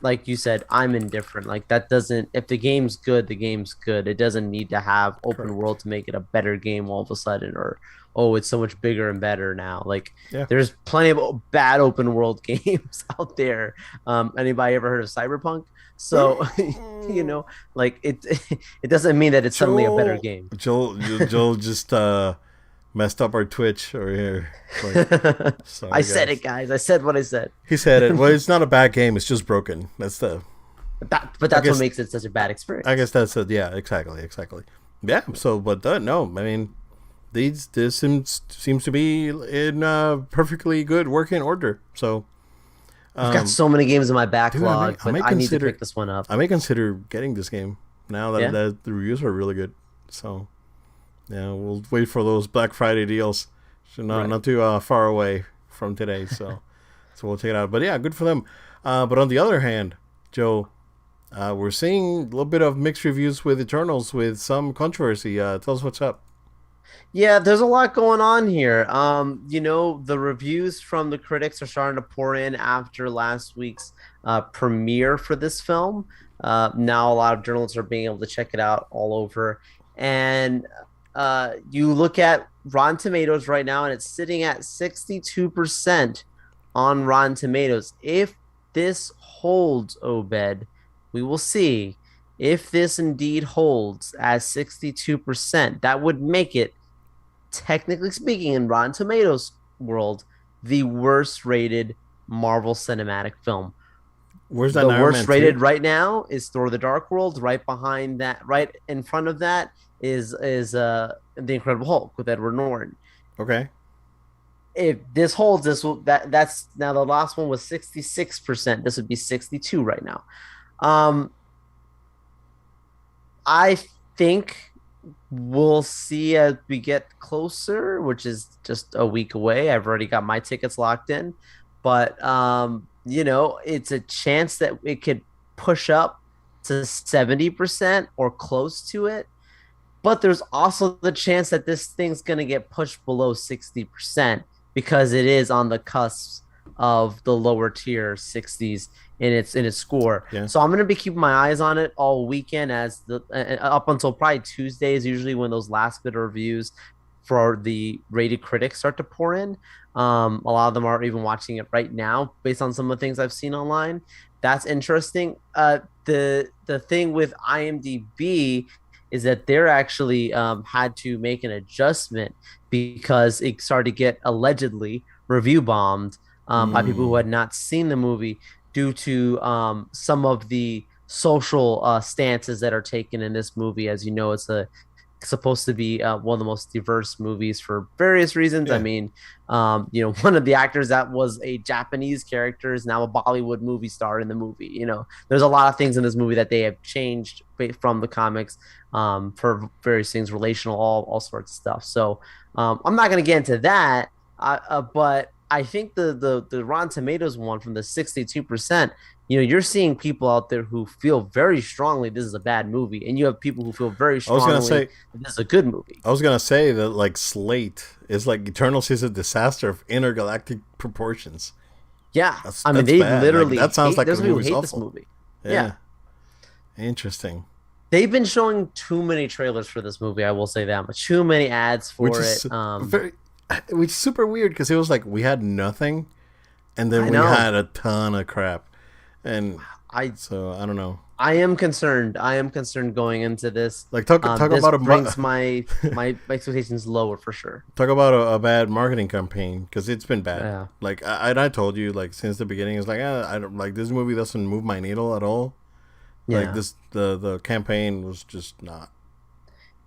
Speaker 2: like you said, I'm indifferent. Like that doesn't, if the game's good, the game's good. It doesn't need to have open
Speaker 1: Correct.
Speaker 2: world to make it a better game all of a sudden, or oh, it's so much bigger and better now. Like
Speaker 1: Yeah.
Speaker 2: there's plenty of bad open world games out there. Anybody ever heard of Cyberpunk? So you know, like it doesn't mean that it's suddenly a better
Speaker 1: Joel,
Speaker 2: game.
Speaker 1: Joel just messed up our Twitch over here. Like,
Speaker 2: I
Speaker 1: sorry
Speaker 2: said it,
Speaker 1: guys.
Speaker 2: guys. I said what I said.
Speaker 1: He said it. Well, it's not a bad game. It's just broken. That's the.
Speaker 2: But
Speaker 1: I
Speaker 2: that's what
Speaker 1: guess.
Speaker 2: makes it such a bad
Speaker 1: I
Speaker 2: experience.
Speaker 1: guess that's it. Yeah. Exactly. Exactly. Yeah. So, but no. I mean, this seems to be in perfectly good working order. So,
Speaker 2: I've got
Speaker 1: um,
Speaker 2: so many games in my
Speaker 1: dude,
Speaker 2: backlog,
Speaker 1: I
Speaker 2: but
Speaker 1: may
Speaker 2: I need to pick
Speaker 1: consider
Speaker 2: this one up.
Speaker 1: I may consider getting this game now that,
Speaker 2: Yeah.
Speaker 1: the reviews are really good. So yeah, we'll wait for those Black Friday deals. So
Speaker 2: Right.
Speaker 1: not too far away from today. So we'll check it out. But yeah, good for them. But on the other hand, Joe, we're seeing a little bit of mixed reviews with Eternals with some controversy. Tell us what's up.
Speaker 2: Yeah, there's a lot going on here. The reviews from the critics are starting to pour in after last week's premiere for this film. Now a lot of journalists are being able to check it out all over. And you look at Rotten Tomatoes right now, and it's sitting at 62% on Rotten Tomatoes. If this holds, Obed, we will see. If this indeed holds at 62%, that would make it, technically speaking, in Rotten Tomatoes world, the worst rated Marvel cinematic film.
Speaker 1: Where's that
Speaker 2: The
Speaker 1: Iron
Speaker 2: worst
Speaker 1: Man 2?
Speaker 2: rated right now is Thor: The Dark World. Right behind that, right in front of that is The Incredible Hulk with Edward Norton.
Speaker 1: Okay.
Speaker 2: If this holds, that's now the last one was 66%. This would be 62 right now. Um, I think we'll see as we get closer, which is just a week away. I've already got my tickets locked in, but it's a chance that it could push up to 70% or close to it. But there's also the chance that this thing's going to get pushed below 60% because it is on the cusp of the lower tier 60s in its score.
Speaker 1: Yeah.
Speaker 2: So I'm going to be keeping my eyes on it all weekend as the up until probably Tuesday is usually when those last bit of reviews for the rated critics start to pour in. A lot of them are even watching it right now based on some of the things I've seen online. That's interesting. The thing with IMDb is that they're actually had to make an adjustment because it started to get allegedly review bombed by people who
Speaker 1: Mm.
Speaker 2: had not seen the movie due to some of the social stances that are taken in this movie. As you know, it's supposed to be one of the most diverse movies for various reasons. I
Speaker 1: Yeah.
Speaker 2: mean, one of the actors that was a Japanese character is now a Bollywood movie star in the movie. There's a lot of things in this movie that they have changed from the comics for various things, relational, all sorts of stuff. So I'm not going to get into that, but I think the Rotten Tomatoes one from the 62%, you're seeing people out there who feel very strongly this is a bad movie, and you have people who feel very
Speaker 1: I was gonna
Speaker 2: strongly
Speaker 1: say
Speaker 2: that this is a good movie.
Speaker 1: I was gonna say that like Slate is like Eternals is a disaster of intergalactic proportions.
Speaker 2: Yeah, I mean
Speaker 1: That's
Speaker 2: they
Speaker 1: bad. Like
Speaker 2: literally
Speaker 1: that sounds
Speaker 2: hate.
Speaker 1: like
Speaker 2: There's
Speaker 1: the
Speaker 2: people who
Speaker 1: movie's
Speaker 2: hate this
Speaker 1: awful.
Speaker 2: movie. Yeah,
Speaker 1: Yeah. Interesting.
Speaker 2: they've been showing too many trailers for this movie. I will say that much. Too many ads
Speaker 1: Which
Speaker 2: for
Speaker 1: is
Speaker 2: it.
Speaker 1: very, which is super weird because it was like we had nothing, and then
Speaker 2: I
Speaker 1: we
Speaker 2: know.
Speaker 1: had a ton of crap, and
Speaker 2: I
Speaker 1: so I don't know.
Speaker 2: I am concerned. I am concerned going into this.
Speaker 1: Like talk
Speaker 2: This
Speaker 1: about
Speaker 2: brings my expectations lower for sure.
Speaker 1: talk about a bad marketing campaign because it's been bad.
Speaker 2: Yeah.
Speaker 1: Like I told you like since the beginning, it's like I don't like this movie doesn't move my needle at all. Like
Speaker 2: Yeah.
Speaker 1: the campaign was just not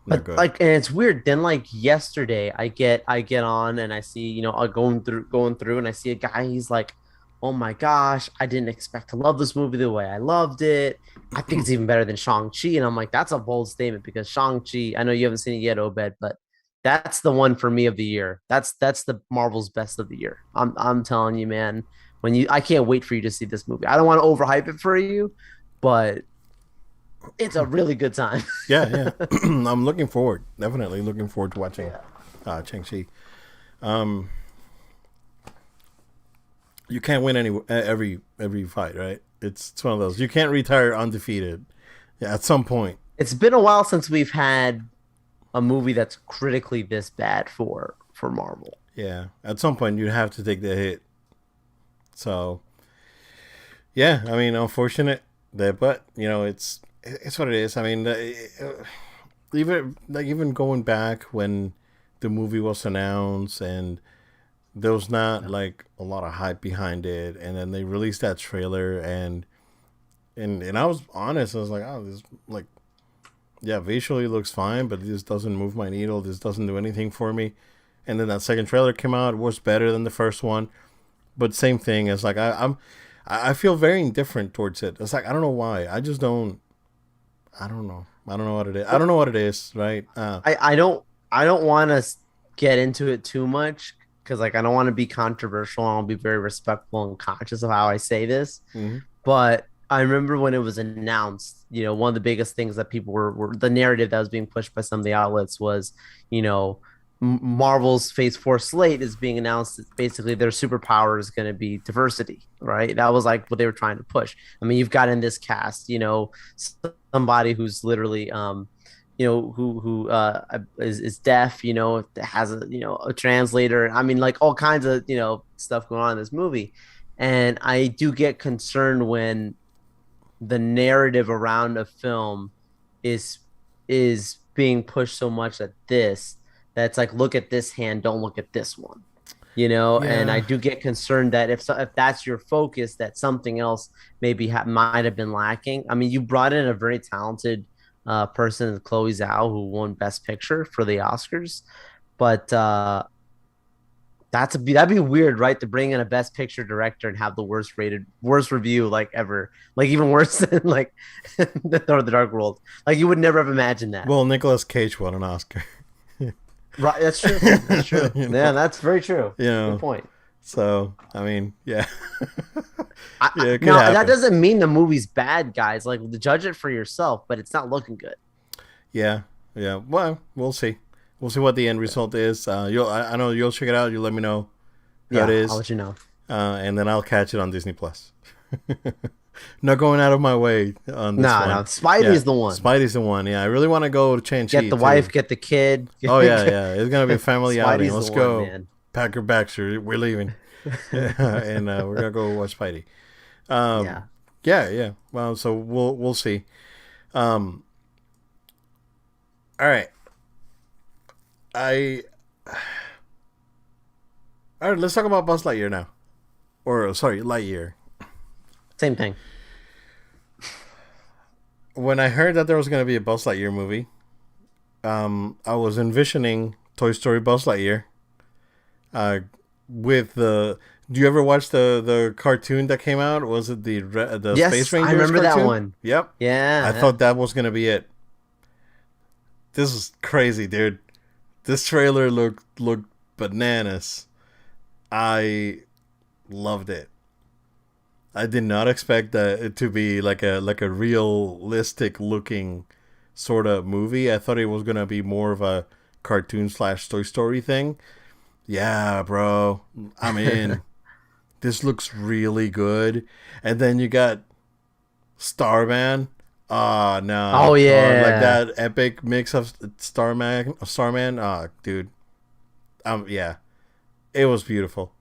Speaker 2: But
Speaker 1: good.
Speaker 2: like, and it's weird. Then like yesterday, I get on and I see, going through and I see a guy. He's like, oh my gosh, I didn't expect to love this movie the way I loved it. I think it's even better than Shang-Chi. And I'm like, that's a bold statement because Shang-Chi, I know you haven't seen it yet, Obed, but that's the one for me of the year. That's the Marvel's best of the year. I'm telling you, man. I can't wait for you to see this movie. I don't want to overhype it for you, but it's a really good time.
Speaker 1: Yeah, yeah. I'm looking forward. Definitely looking forward to watching
Speaker 2: Yeah.
Speaker 1: Shang-Chi. Um, you can't win every fight, right? It's one of those. You can't retire undefeated. Yeah, at some point.
Speaker 2: It's been a while since we've had a movie that's critically this bad for Marvel.
Speaker 1: Yeah, at some point you have to take the hit. So, yeah, I mean, unfortunate that, but it's what it is. I mean, even going back when the movie was announced and there was not like a lot of hype behind it, and then they released that trailer and I was honest. I was like, oh, this like, yeah, visually looks fine, but this doesn't move my needle. This doesn't do anything for me. And then that second trailer came out, was better than the first one, but same thing. It's like I feel very indifferent towards it. It's like I don't know why. I just don't. I don't know. I don't know what it is. I don't know what it is. Right?
Speaker 2: I don't want to get into it too much because like I don't want to be controversial. I'll be very respectful and conscious of how I say this.
Speaker 1: Mm-hmm.
Speaker 2: But I remember when it was announced, one of the biggest things that people were the narrative that was being pushed by some of the outlets was, you know, Marvel's Phase 4 slate is being announced. Basically, their superpower is going to be diversity, right? That was like what they were trying to push. I mean, you've got in this cast, somebody who's literally, who is deaf, has a translator. I mean, like all kinds of stuff going on in this movie, and I do get concerned when the narrative around a film is being pushed so much that's like look at this hand, don't look at this one, and I
Speaker 1: Yeah.
Speaker 2: do get concerned that if that's your focus, that something else maybe might have been lacking. I mean, you brought in a very talented person, Chloe Zhao, who won Best Picture for the Oscars, but that'd be weird, right? To bring in a Best Picture director and have the worst review like ever, like even worse than like the Thor: The Dark World. Like you would never have imagined that.
Speaker 1: Well, Nicolas Cage won an Oscar.
Speaker 2: Right? That's true. That's true.
Speaker 1: you
Speaker 2: Yeah,
Speaker 1: know,
Speaker 2: that's very true.
Speaker 1: you
Speaker 2: Good
Speaker 1: know.
Speaker 2: point.
Speaker 1: So I mean, yeah, yeah, it could
Speaker 2: Now that
Speaker 1: happen.
Speaker 2: doesn't mean the movie's bad, guys. Like judge it for yourself, but it's not looking good.
Speaker 1: Yeah, yeah. Well, we'll see. We'll see what the end result is. I know you'll check it out. You let me know how it
Speaker 2: Yeah, I'll
Speaker 1: is,
Speaker 2: let you know.
Speaker 1: and then I'll catch it on Disney Plus. Not going out of my way on this
Speaker 2: Nah,
Speaker 1: one.
Speaker 2: no, Spidey's
Speaker 1: Yeah,
Speaker 2: the one.
Speaker 1: Spidey's the one. Yeah, I really want to go to Chi
Speaker 2: Get the
Speaker 1: too.
Speaker 2: wife, get the kid.
Speaker 1: Oh yeah, yeah. It's gonna be a family outing.
Speaker 2: Spidey's the
Speaker 1: Let's
Speaker 2: one,
Speaker 1: go.
Speaker 2: man.
Speaker 1: Pack your bags. We're leaving, and we're gonna go watch Spidey. Um,
Speaker 2: Yeah.
Speaker 1: yeah, yeah. Well, so we'll see. Um, all right. I all right. Let's talk about Buzz Lightyear now, or sorry, Lightyear.
Speaker 2: Same thing.
Speaker 1: When I heard that there was gonna be a Buzz Lightyear movie, I was envisioning Toy Story Buzz Lightyear. Uh, with the Do you ever watch the cartoon that came out? Was it the Space
Speaker 2: Yes, I
Speaker 1: Rangers
Speaker 2: remember that
Speaker 1: cartoon?
Speaker 2: one.
Speaker 1: Yep. I
Speaker 2: Yeah, yeah.
Speaker 1: thought that was gonna be it. This is crazy, dude. This trailer looked bananas. I loved it. I did not expect that it to be like a realistic looking sort of movie. I thought it was gonna be more of a cartoon slash Toy Story thing. Yeah, bro, I'm in. This looks really good. And then you got Starman. Oh
Speaker 2: Oh
Speaker 1: no, like
Speaker 2: yeah.
Speaker 1: that epic mix of Starman. Oh, dude. Yeah, it was beautiful.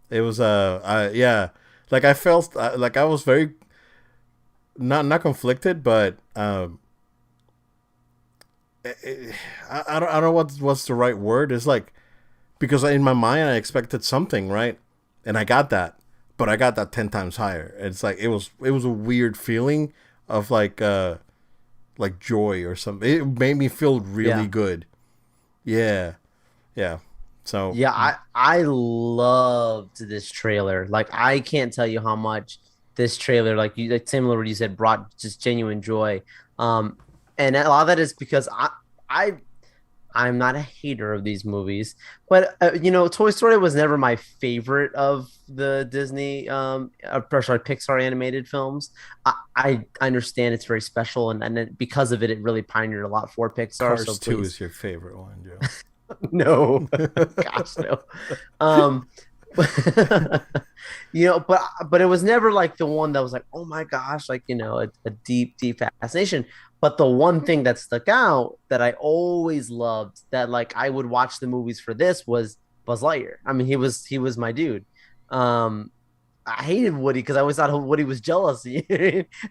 Speaker 1: It was yeah, like I felt like I was very not conflicted, but I don't know what's the right word. It's like because in my mind I expected something, right, and I got that, but I got that 10 times higher. It's like it was a weird feeling of like joy or something. It made me feel really
Speaker 2: Yeah.
Speaker 1: good. Yeah, yeah. So
Speaker 2: Yeah, I loved this trailer. Like I can't tell you how much this trailer, like similar what you said, brought just genuine joy. Um, and a lot of that is because I I'm not a hater of these movies, but Toy Story was never my favorite of the Disney, sorry, Pixar animated films. I understand it's very special, and because of it, it really pioneered a lot for Pixar. So
Speaker 1: Cars 2
Speaker 2: please,
Speaker 1: is your favorite one, Joe.
Speaker 2: no, gosh, no. Um, but it was never like the one that was like, oh my gosh, like a deep, deep fascination. But the one thing that stuck out that I always loved, that like I would watch the movies for this, was Buzz Lightyear. I mean, he was my dude. Um, I hated Woody because I always thought Woody was jealous, and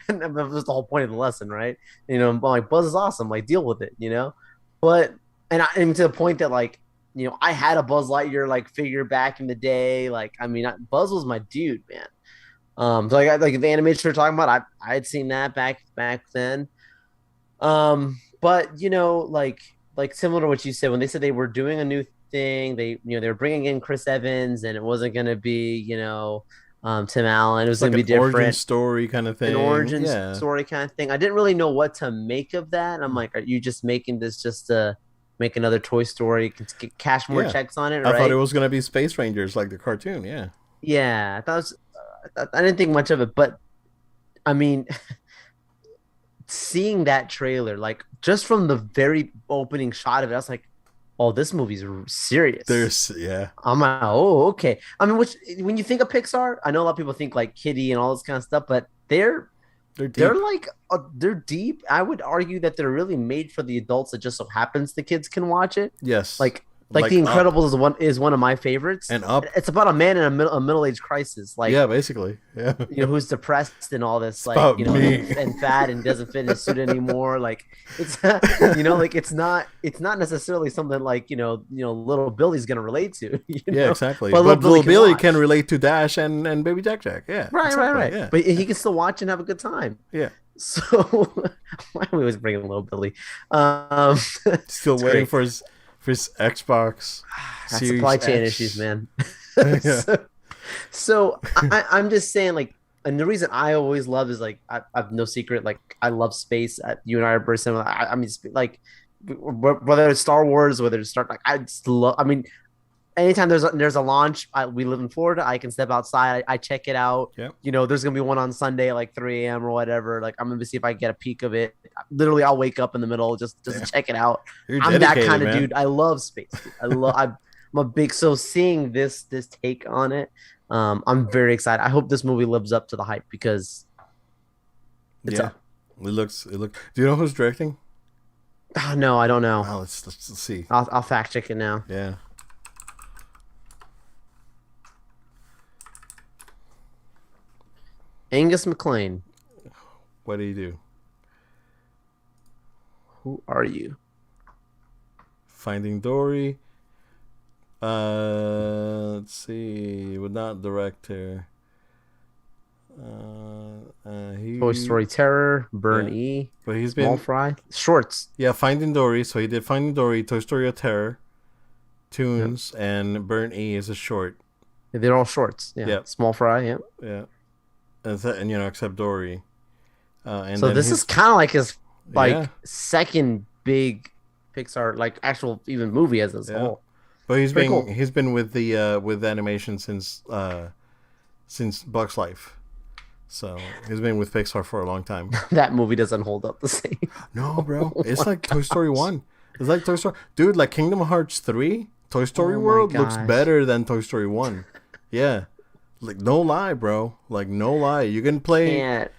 Speaker 2: that was the whole point of the lesson, right? I'm like, Buzz is awesome, like deal with it. But and to the point that like I had a Buzz Lightyear like figure back in the day. Like I mean, Buzz was my dude, man. So like the animation you're talking about, I had seen that back then. But like similar to what you said when they said they were doing a new thing, they were bringing in Chris Evans, and it wasn't going to be Tim Allen. It was
Speaker 1: It's like
Speaker 2: going to
Speaker 1: an
Speaker 2: be
Speaker 1: origin
Speaker 2: different,
Speaker 1: story kind of
Speaker 2: an
Speaker 1: thing.
Speaker 2: origin
Speaker 1: Yeah.
Speaker 2: story kind of thing. I didn't really know what to make of that. I'm like, are you just making this just to make another Toy Story, cash more
Speaker 1: Yeah.
Speaker 2: checks on it,
Speaker 1: I thought it
Speaker 2: right?
Speaker 1: was gonna be Space Rangers like the cartoon. Yeah.
Speaker 2: Yeah, I thought it was, I didn't think much of it, but I mean, seeing that trailer, like just from the very opening shot of it, I was like, "Oh, this movie's serious."
Speaker 1: There's yeah.
Speaker 2: I'm like, "Oh, okay." I mean, which when you think of Pixar, I know a lot of people think like Kitty and all this kind of stuff, but
Speaker 1: They're
Speaker 2: they're
Speaker 1: deep.
Speaker 2: like they're deep. I would argue that they're really made for the adults. It just so happens the kids can watch it.
Speaker 1: Yes.
Speaker 2: Like
Speaker 1: Like
Speaker 2: The
Speaker 1: Up
Speaker 2: Incredibles is one of my favorites.
Speaker 1: and Up.
Speaker 2: It's about a man in a middle age crisis. Like
Speaker 1: Yeah, basically. Yeah.
Speaker 2: who's depressed and all this,
Speaker 1: It's
Speaker 2: like
Speaker 1: about me.
Speaker 2: and fat and doesn't fit in his suit anymore. Like it's like it's not necessarily something like little Billy's gonna relate to.
Speaker 1: Yeah, exactly.
Speaker 2: But little
Speaker 1: But
Speaker 2: Billy
Speaker 1: little
Speaker 2: can
Speaker 1: Billy can
Speaker 2: watch.
Speaker 1: relate to Dash and Baby Jack Jack. Yeah,
Speaker 2: Right.
Speaker 1: exactly. Yeah,
Speaker 2: But he can still watch and have a good time.
Speaker 1: yeah.
Speaker 2: So why are we always bringing little Billy?
Speaker 1: Still
Speaker 2: It's
Speaker 1: waiting
Speaker 2: great.
Speaker 1: for his Xbox
Speaker 2: That's
Speaker 1: Series
Speaker 2: supply chain issues,
Speaker 1: X.
Speaker 2: man.
Speaker 1: Yeah.
Speaker 2: So I'm just saying, like, and the reason I always love is like I've no secret, like I love space. You and I are very similar. I mean, like whether it's Star Wars, whether it's Star, like I just love. I mean, anytime there's a launch, we live in Florida. I can step outside. I check it out.
Speaker 1: Yep.
Speaker 2: There's gonna be one on Sunday at like 3 a.m. or whatever. Like I'm gonna see if I can get a peek of it. Literally, I'll wake up in the middle just to check it out.
Speaker 1: You're
Speaker 2: I'm that
Speaker 1: dedicated,
Speaker 2: kind of
Speaker 1: man.
Speaker 2: dude. I love space. Dude. I'm a big so seeing this take on it. I'm very excited. I hope this movie lives up to the hype because it's
Speaker 1: Yeah.
Speaker 2: up.
Speaker 1: It looks. Do you know who's directing?
Speaker 2: Oh, no, I don't know.
Speaker 1: Wow, let's see.
Speaker 2: I'll fact check it now.
Speaker 1: Yeah.
Speaker 2: Angus McLean.
Speaker 1: What do you do?
Speaker 2: Who are you?
Speaker 1: Finding Dory. Let's see. But not director.
Speaker 2: Toy Story Terror, Burn
Speaker 1: Yeah.
Speaker 2: E,
Speaker 1: But he's
Speaker 2: Small
Speaker 1: been
Speaker 2: Fry, Shorts.
Speaker 1: Finding Dory. So he did Finding Dory, Toy Story of Terror, Tunes, and Burn E is a short.
Speaker 2: They're all shorts. Yeah.
Speaker 1: Yep.
Speaker 2: Small Fry. Yeah.
Speaker 1: Yeah, and except Dory. And
Speaker 2: So
Speaker 1: then
Speaker 2: this is kind of like his
Speaker 1: Yeah.
Speaker 2: second big Pixar like actual even movie as a
Speaker 1: Yeah.
Speaker 2: whole.
Speaker 1: But
Speaker 2: Pretty cool.
Speaker 1: he's been with the with animation since Bugs Life. So he's been with Pixar for a long time.
Speaker 2: That movie doesn't hold up the same.
Speaker 1: No, bro.
Speaker 2: Oh
Speaker 1: It's
Speaker 2: my
Speaker 1: like Toy Story 1. It's like Toy Story. Dude, like Kingdom Hearts 3, Toy Story
Speaker 2: Oh my
Speaker 1: World looks
Speaker 2: gosh.
Speaker 1: better than Toy Story 1. Yeah. Like no lie, bro. Like no lie. You can play
Speaker 2: Can't.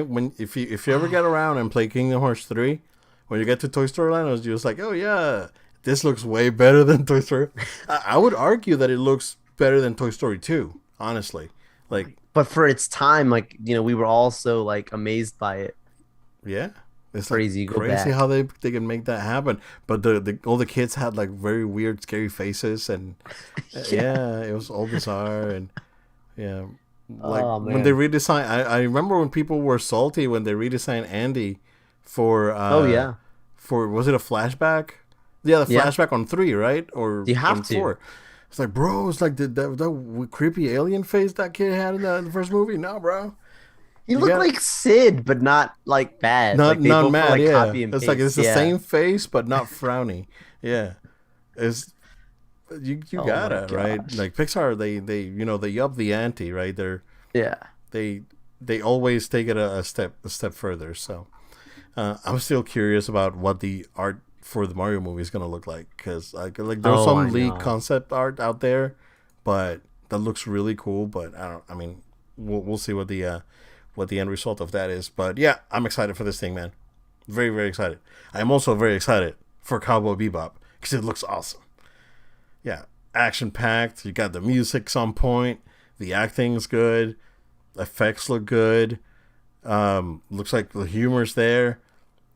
Speaker 1: when if you ever get around and play Kingdom Hearts 3, when you get to Toy Story Land, it's just like, "Oh yeah, this looks way better than Toy Story." I would argue that it looks better than Toy Story 2, honestly. Like
Speaker 2: But for its time, like we were all so like amazed by it.
Speaker 1: yeah. It's
Speaker 2: Crazy,
Speaker 1: like
Speaker 2: go
Speaker 1: crazy
Speaker 2: back.
Speaker 1: how they can make that happen. But the all the kids had like very weird, scary faces, and yeah, it was all bizarre and yeah. Like
Speaker 2: Oh,
Speaker 1: when they
Speaker 2: man.
Speaker 1: redesigned, I remember when people were salty when they redesigned Andy for
Speaker 2: Oh yeah.
Speaker 1: for was it a flashback? Yeah, the
Speaker 2: Yeah,
Speaker 1: flashback on 3, right? Or
Speaker 2: you
Speaker 1: on
Speaker 2: have to.
Speaker 1: 4. It's like, bro, it's like that creepy alien face that kid had in the first movie. No, bro,
Speaker 2: He
Speaker 1: you
Speaker 2: looked
Speaker 1: got
Speaker 2: like Sid, but not like bad.
Speaker 1: not
Speaker 2: Like they
Speaker 1: not
Speaker 2: both were
Speaker 1: mad.
Speaker 2: like
Speaker 1: Yeah,
Speaker 2: copy and
Speaker 1: it's like it's
Speaker 2: paste.
Speaker 1: the
Speaker 2: Yeah.
Speaker 1: same face but not frowny. Yeah, it's you
Speaker 2: Oh my
Speaker 1: gotta right.
Speaker 2: gosh.
Speaker 1: Like Pixar, they up the ante, right?
Speaker 2: Yeah.
Speaker 1: They they always take it a step further. So I'm still curious about what the art for the Mario movie is gonna look like because like there's
Speaker 2: Oh,
Speaker 1: some
Speaker 2: I
Speaker 1: leaked
Speaker 2: know.
Speaker 1: concept art out there, but that looks really cool. But I don't. I mean, we'll see what the end result of that is. But yeah, I'm excited for this thing, man. Very very excited. I'm also very excited for Cowboy Bebop because it looks awesome. Yeah, action packed. You got the music's on point. The acting's good. Effects look good. Looks like the humor's there.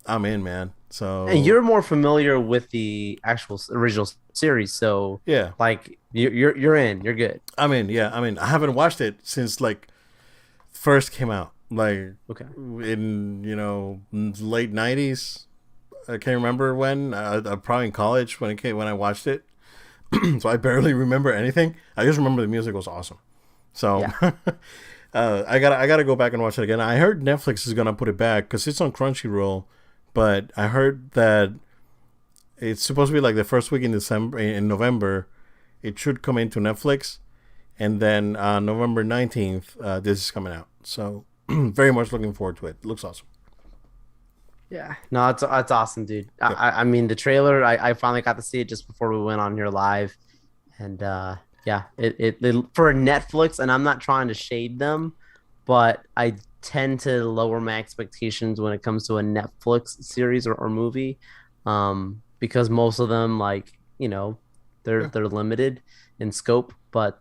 Speaker 1: I'm in, man.
Speaker 2: And
Speaker 1: So
Speaker 2: you're more familiar with the actual original series, so
Speaker 1: yeah,
Speaker 2: like you're in. You're good.
Speaker 1: I'm in. Yeah, I mean, I haven't watched it since like first came out, like
Speaker 2: Okay.
Speaker 1: in late '90s. I can't remember when. Probably in college when it came when I watched it. So I barely remember anything. I just remember the music was awesome. So
Speaker 2: Yeah.
Speaker 1: I gotta go back and watch it again. I heard Netflix is gonna put it back because it's on Crunchyroll, but I heard that it's supposed to be like the first week in December in November. It should come into Netflix, and then November 19th, this is coming out. So very much looking forward to it. It looks awesome.
Speaker 2: Yeah. No, it's awesome, dude.
Speaker 1: Yep.
Speaker 2: I mean the trailer, I finally got to see it just before we went on here live. And yeah, it for Netflix, and I'm not trying to shade them, but I tend to lower my expectations when it comes to a Netflix series or movie. Because most of them like,
Speaker 1: Yeah.
Speaker 2: they're limited in scope, but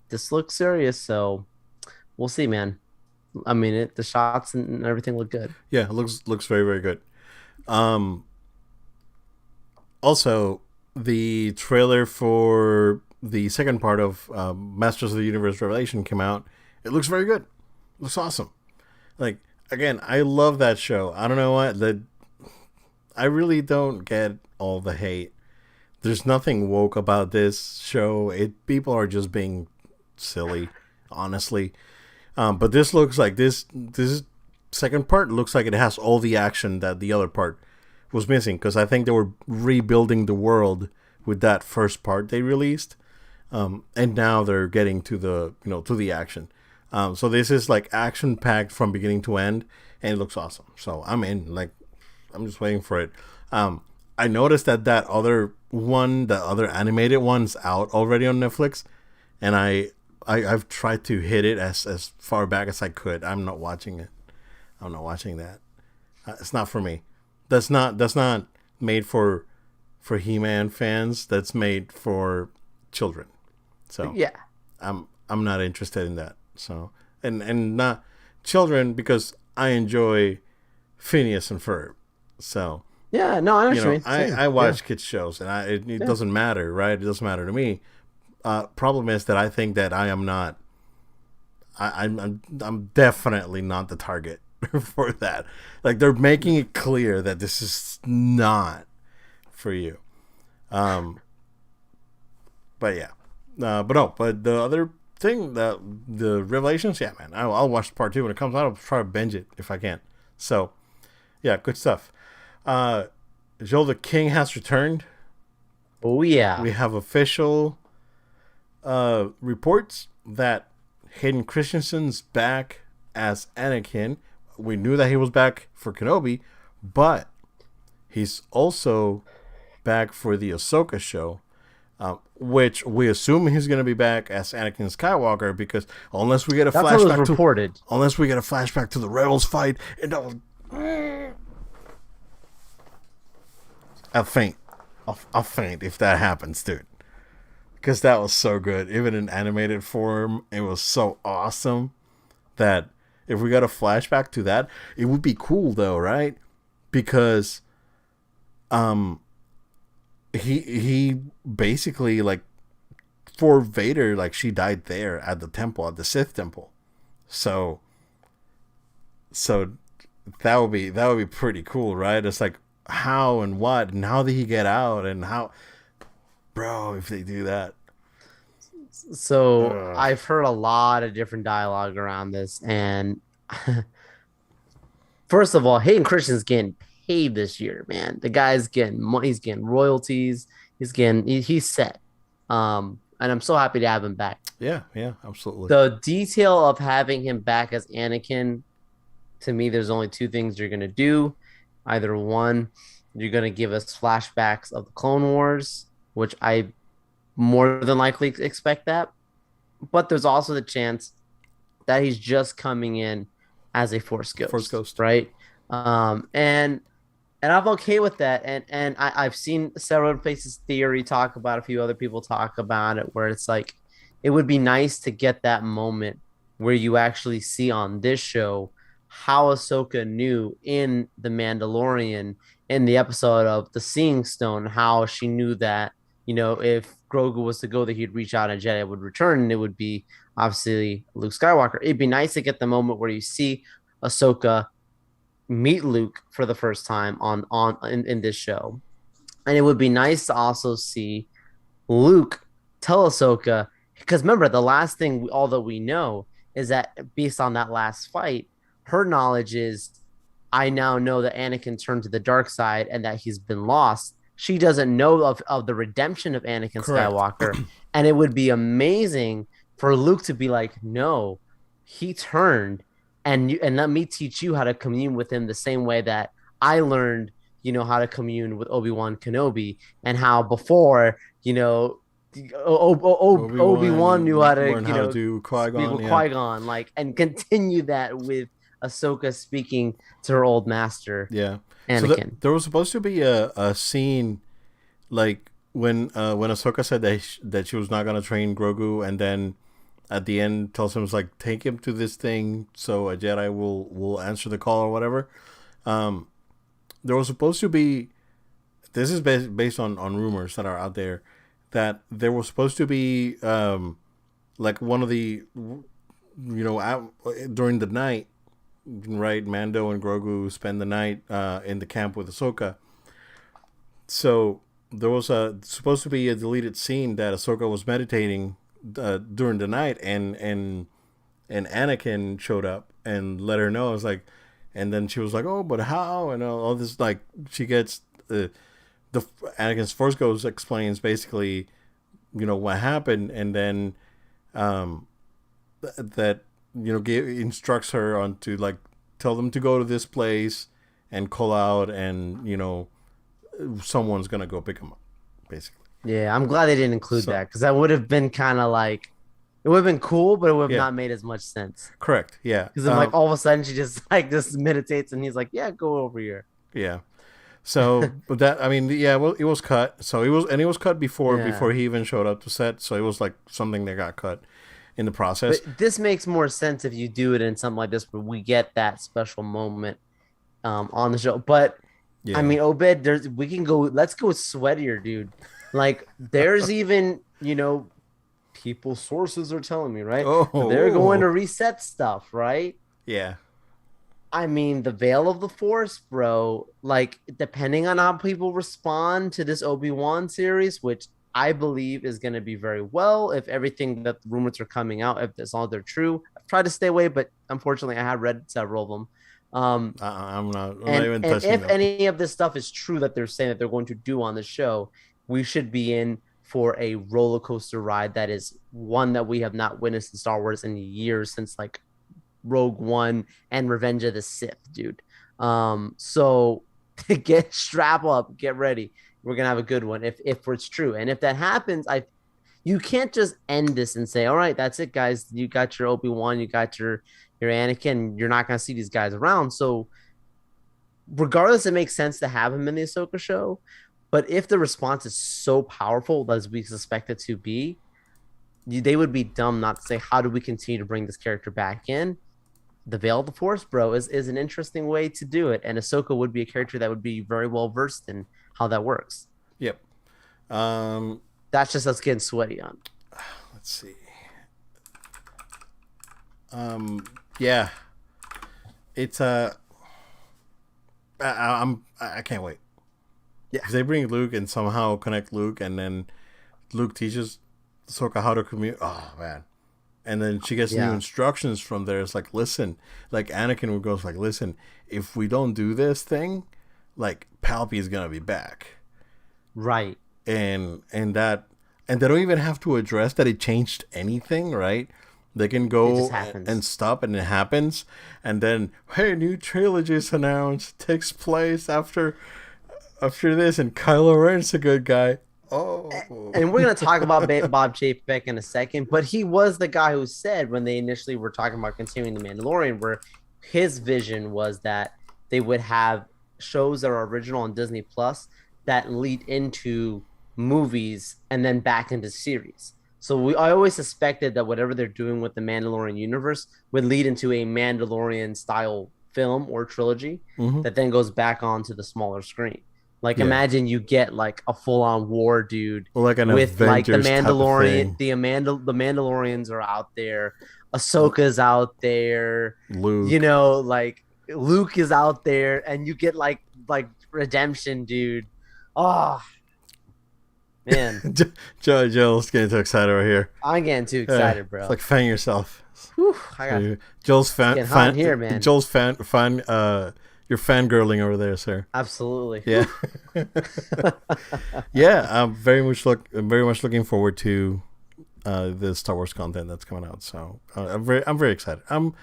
Speaker 2: this looks serious, so we'll see, man. I mean, the shots and everything look good.
Speaker 1: Yeah. It looks very very good. Um. Also, the trailer for the second part of Masters of the Universe Revelation came out. It looks very good. It looks awesome. Like again, I love that show. I don't know what that. I really don't get all the hate. There's nothing woke about this show. People are just being silly, honestly. But this looks like this second part looks like it has all the action that the other part was missing because I think they were rebuilding the world with that first part they released, and now they're getting to the action. So this is like action packed from beginning to end, and it looks awesome. So I'm in. Like I'm just waiting for it. I noticed that the other animated one's out already on Netflix, and I've tried to hit it as far back as I could. I'm not watching it. I'm not watching that. It's not for me. That's not made for He-Man fans. That's made for children. So
Speaker 2: Yeah.
Speaker 1: I'm not interested in that. So and not children because I enjoy Phineas and Ferb. So
Speaker 2: Yeah, no, I know what you mean. Same.
Speaker 1: I
Speaker 2: Yeah.
Speaker 1: watch kids shows and it
Speaker 2: Yeah.
Speaker 1: doesn't matter, right? It doesn't matter to me. Problem is that I think that I am not. I'm definitely not the target for that. Like they're making it clear that this is not for you. Um, but yeah, but no, but the other thing, the Revelations, yeah, man, I'll watch part 2 when it comes out. I'll try to binge it if I can. So yeah, good stuff. Uh, Joel the King has returned.
Speaker 2: Oh yeah.
Speaker 1: We have official reports that Hayden Christensen's back as Anakin. We knew that he was back for Kenobi, but he's also back for the Ahsoka show, which we assume he's going to be back as Anakin Skywalker because unless we get a
Speaker 2: That's what was
Speaker 1: flashback
Speaker 2: reported.
Speaker 1: to the Rebels fight, and I'll faint. I'll faint if that happens, dude. Because that was so good. Even in animated form, it was so awesome that if we got a flashback to that, it would be cool though, right? Because he basically like for Vader, like she died there at the temple, at the Sith temple. So that would be pretty cool, right? It's like how and what and how did he get out and how, bro, if they do that.
Speaker 2: So
Speaker 1: Ugh.
Speaker 2: I've heard a lot of different dialogue around this, and first of all, Hayden Christensen's getting paid this year, man. The guy's getting money, he's getting royalties, he's set. And I'm so happy to have him back.
Speaker 1: Yeah, yeah, absolutely.
Speaker 2: The detail of having him back as Anakin, to me, there's only two things you're gonna do. Either one, you're gonna give us flashbacks of the Clone Wars, which I more than likely expect that. But there's also the chance that he's just coming in as a Force
Speaker 1: Force
Speaker 2: Ghost,
Speaker 1: Ghost.
Speaker 2: right? And I'm okay with that. And I've seen several places theory talk about, a few other people talk about it, where it's like it would be nice to get that moment where you actually see on this show how Ahsoka knew in The Mandalorian, in the episode of the Seeing Stone, how she knew that, if Grogu was to go, that he'd reach out and Jedi would return, and it would be obviously Luke Skywalker. It'd be nice to get the moment where you see Ahsoka meet Luke for the first time in this show. And it would be nice to also see Luke tell Ahsoka, because remember, the last thing all that we know is that based on that last fight, her knowledge is, I now know that Anakin turned to the dark side and that he's been lost. She doesn't know of the redemption of Anakin
Speaker 1: Correct.
Speaker 2: Skywalker. And it would be amazing for Luke to be like, no, he turned, and let me teach you how to commune with him the same way that I learned, how to commune with Obi-Wan Kenobi, and how before, Obi-Wan knew how to,
Speaker 1: learn how to do
Speaker 2: speak
Speaker 1: Qui-Gon,
Speaker 2: with
Speaker 1: yeah.
Speaker 2: Qui-Gon, like, and continue that with Ahsoka speaking to her old master,
Speaker 1: Yeah. So
Speaker 2: Anakin.
Speaker 1: there was supposed to be a scene like when Ahsoka said that she was not gonna train Grogu, and then at the end tells him, it's like, take him to this thing so a Jedi will answer the call or whatever. There was supposed to be, this is based on rumors that are out there, that there was supposed to be like one of the, during the night, right, Mando and Grogu spend the night in the camp with Ahsoka. So there was supposed to be a deleted scene that Ahsoka was meditating during the night, and Anakin showed up and let her know. I was like, and then she was like, "Oh, but how?" And all this, like, she gets the Anakin's Force Ghost explains basically, what happened, and then that instructs her on to, like, tell them to go to this place and call out, and someone's gonna go pick him up, basically.
Speaker 2: Yeah, I'm glad they didn't include
Speaker 1: So
Speaker 2: that, because that would have been kind of like, it would have been cool, but it would have
Speaker 1: yeah,
Speaker 2: not made as much sense.
Speaker 1: correct, yeah,
Speaker 2: Because then, like, all of a sudden, she just like just meditates, and he's like, "Yeah, go over here."
Speaker 1: yeah. So, but that, I mean, yeah, well, it was cut. So it was cut
Speaker 2: Yeah,
Speaker 1: before he even showed up to set. So it was like something that got cut in the process.
Speaker 2: but this makes more sense if you do it in something like this, where we get that special moment on the show. But I
Speaker 1: Yeah.
Speaker 2: mean, Obed, we can go. Let's go sweatier, dude. Like, there's even, people, sources are telling me, right? They're going
Speaker 1: Oh,
Speaker 2: to reset stuff, right?
Speaker 1: yeah.
Speaker 2: I mean, the Veil of the Force, bro. Like, depending on how people respond to this Obi-Wan series, which I believe is going to be very well, if everything that rumors are coming out, if that's all they're true. I've tried to stay away, but unfortunately, I have read several of them.
Speaker 1: I'm not
Speaker 2: And
Speaker 1: even
Speaker 2: and
Speaker 1: touching
Speaker 2: if
Speaker 1: them.
Speaker 2: any of this stuff is true that they're saying that they're going to do on the show, we should be in for a roller coaster ride that is one that we have not witnessed in Star Wars in years, since like Rogue One and Revenge of the Sith, dude. So get strap up, get ready. We're gonna have a good one if it's true. And if that happens, you can't just end this and say, all right, that's it, guys. You got your Obi-Wan, you got your Anakin, you're not gonna see these guys around. So regardless, it makes sense to have him in the Ahsoka show. But if the response is so powerful as we suspect it to be, they would be dumb not to say, how do we continue to bring this character back in? The Veil of the Force, bro, is an interesting way to do it. And Ahsoka would be a character that would be very well versed in how that works.
Speaker 1: Yep. Um,
Speaker 2: That's just us getting sweaty on.
Speaker 1: let's see. Yeah, it's I can't wait.
Speaker 2: Yeah.
Speaker 1: Because they bring Luke and somehow connect Luke, and then Luke teaches Ahsoka how to commute. Oh man! And then she gets new
Speaker 2: Yeah.
Speaker 1: instructions from there. It's like, listen, like Anakin would go like, listen, if we don't do this thing, like Palpy's gonna be back,
Speaker 2: Right.
Speaker 1: and they don't even have to address that it changed anything, right? They can
Speaker 2: It just
Speaker 1: go and
Speaker 2: happens.
Speaker 1: stop, and it happens, and then hey, new trilogy is announced. Takes place after this, and Kylo Ren's a good guy. Oh,
Speaker 2: And we're going to talk about Bob Chapek in a second, but he was the guy who said when they initially were talking about continuing The Mandalorian, where his vision was that they would have shows that are original on Disney Plus that lead into movies and then back into series. So I always suspected that whatever they're doing with the Mandalorian universe would lead into a Mandalorian style film or trilogy
Speaker 1: mm-hmm.
Speaker 2: that then goes back onto the smaller screen. Like
Speaker 1: Yeah.
Speaker 2: imagine you get like a full on war dude
Speaker 1: Well, like an
Speaker 2: with like the
Speaker 1: Avengers type of
Speaker 2: Mandalorian,
Speaker 1: thing.
Speaker 2: the Mandalorians are out there, Ahsoka's out there, you
Speaker 1: Luke.
Speaker 2: know, like Luke is out there, and you get like redemption, dude. Oh man,
Speaker 1: Joel's getting too excited right here.
Speaker 2: I'm getting too
Speaker 1: Uh,
Speaker 2: excited,
Speaker 1: it's
Speaker 2: bro.
Speaker 1: like fan yourself.
Speaker 2: Whew, I got
Speaker 1: Joel's fan,
Speaker 2: getting hot in here,
Speaker 1: fan,
Speaker 2: man.
Speaker 1: Joel's fan, you're fangirling over there, sir.
Speaker 2: Absolutely.
Speaker 1: Yeah, yeah. I'm very much looking forward to the Star Wars content that's coming out. So I'm very excited. I'm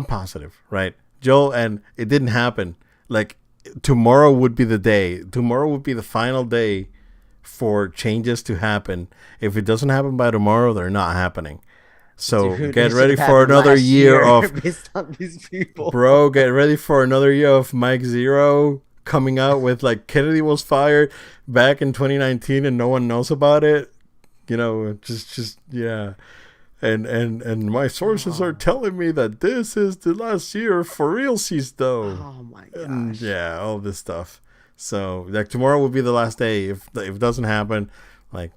Speaker 1: positive, right, Joel? And it didn't happen. Like tomorrow would be the day. Tomorrow would be the final day for changes to happen. If it doesn't happen by tomorrow, they're not happening. So
Speaker 2: Dude,
Speaker 1: get
Speaker 2: it should
Speaker 1: ready
Speaker 2: have
Speaker 1: for
Speaker 2: happened
Speaker 1: another
Speaker 2: last
Speaker 1: year of
Speaker 2: based on these people.
Speaker 1: bro. Get ready for another year of Mike Zero coming out with like Kennedy was fired back in 2019 and no one knows about it. You know, just yeah. And my sources are telling me that this is the last year for realsies though.
Speaker 2: Oh my
Speaker 1: And
Speaker 2: gosh.
Speaker 1: yeah, all this stuff. So like tomorrow will be the last day. If it doesn't happen, like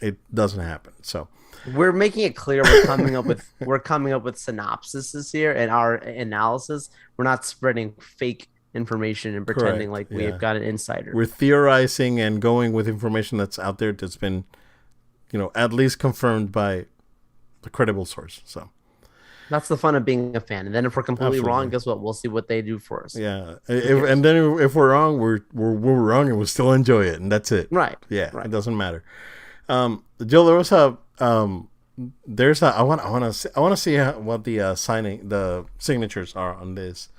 Speaker 1: it doesn't happen. So
Speaker 2: We're making it clear we're coming up with synopsises here and our analysis. We're not spreading fake information and pretending
Speaker 1: correct.
Speaker 2: like we have
Speaker 1: Yeah.
Speaker 2: got an insider.
Speaker 1: We're theorizing and going with information that's out there that's been, at least confirmed by a credible source. So
Speaker 2: That's the fun of being a fan. And then if we're completely wrong,
Speaker 1: absolutely.
Speaker 2: guess what? We'll see what they do for us.
Speaker 1: Yeah. And then if we're wrong, we're wrong and we'll still enjoy it, and that's it.
Speaker 2: Right.
Speaker 1: Yeah.
Speaker 2: Right.
Speaker 1: It doesn't matter. Jill, there was a there's a I want to see what the signatures are on this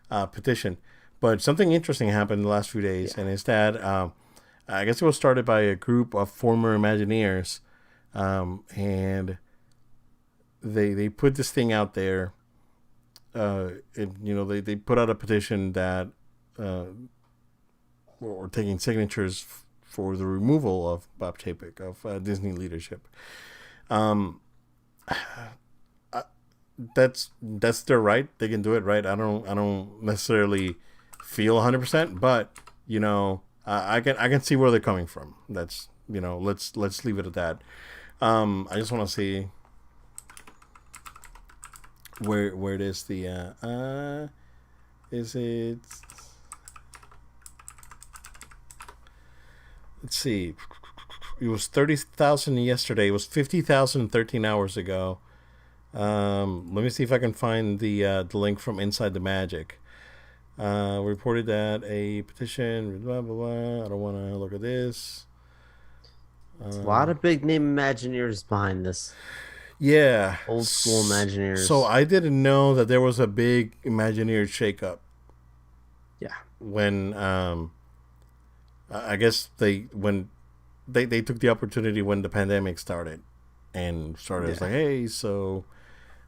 Speaker 1: petition. But something interesting happened in the last few days, and it's that I guess it was started by a group of former Imagineers, and they put this thing out there. They put out a petition that or taking signatures for the removal of Bob Chapek of Disney leadership. That's their right. They can do it, right? I don't necessarily feel 100%, but I can see where they're coming from. That's let's leave it at that. I just want to see where it is. Is it? Let's see. It was 30,000 yesterday. It was 50,000 13 hours ago. Let me see if I can find the link from Inside the Magic. Reported that a petition. Blah blah blah. I don't want to look at this.
Speaker 2: It's a lot of big name Imagineers behind this.
Speaker 1: Yeah,
Speaker 2: Old school Imagineers.
Speaker 1: So I didn't know that there was a big Imagineer shakeup.
Speaker 2: Yeah.
Speaker 1: When I guess they took the opportunity when the pandemic started, and started like, hey, so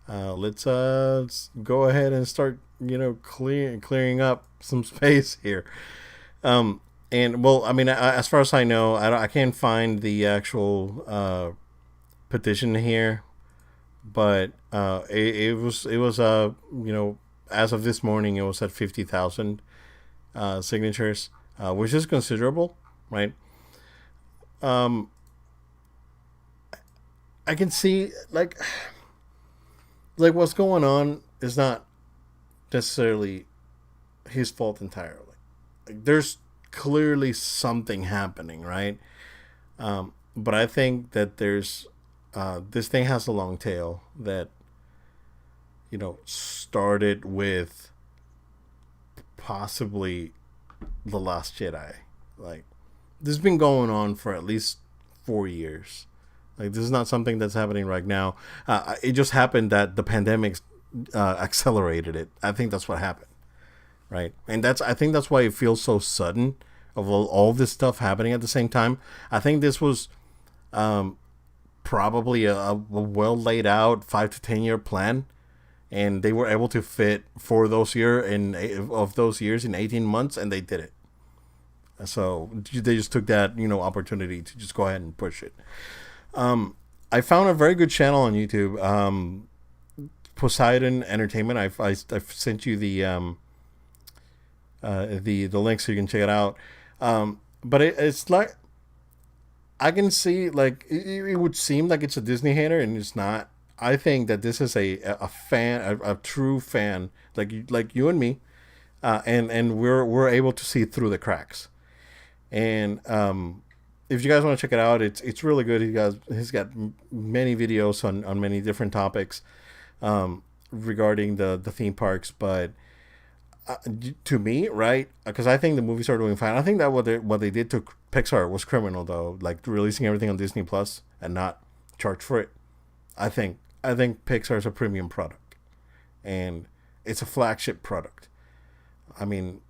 Speaker 1: let's go ahead and start clearing up some space here. And well, I mean, as far as I know, I can't find the actual petition here, but it was as of this morning, it was at 50,000 signatures, which is considerable, right? I can see like what's going on is not necessarily his fault entirely. Like, there's clearly something happening, right? But I think that there's this thing has a long tail that started with possibly the Last Jedi. Like, this has been going on for at least 4 years. Like, this is not something that's happening right now. It just happened that the pandemic accelerated it. I think that's what happened, right? And I think that's why it feels so sudden of all this stuff happening at the same time. I think this was probably a well laid out 5 to 10 year plan, and they were able to fit for those years in 18 months, and they did it. So they just took that opportunity to just go ahead and push it. I found a very good channel on YouTube, Poseidon Entertainment. I've sent you the link so you can check it out. But it's like, I can see, like, it would seem like it's a Disney hater, and it's not. I think that this is a fan, a true fan, like you and me, and we're able to see through the cracks. And if you guys want to check it out, it's really good. He's got many videos on many different topics regarding the theme parks. But to me, right, because I think the movies are doing fine. I think that what they did to Pixar was criminal, though, like releasing everything on Disney Plus and not charge for it. I think Pixar is a premium product, and it's a flagship product. I mean,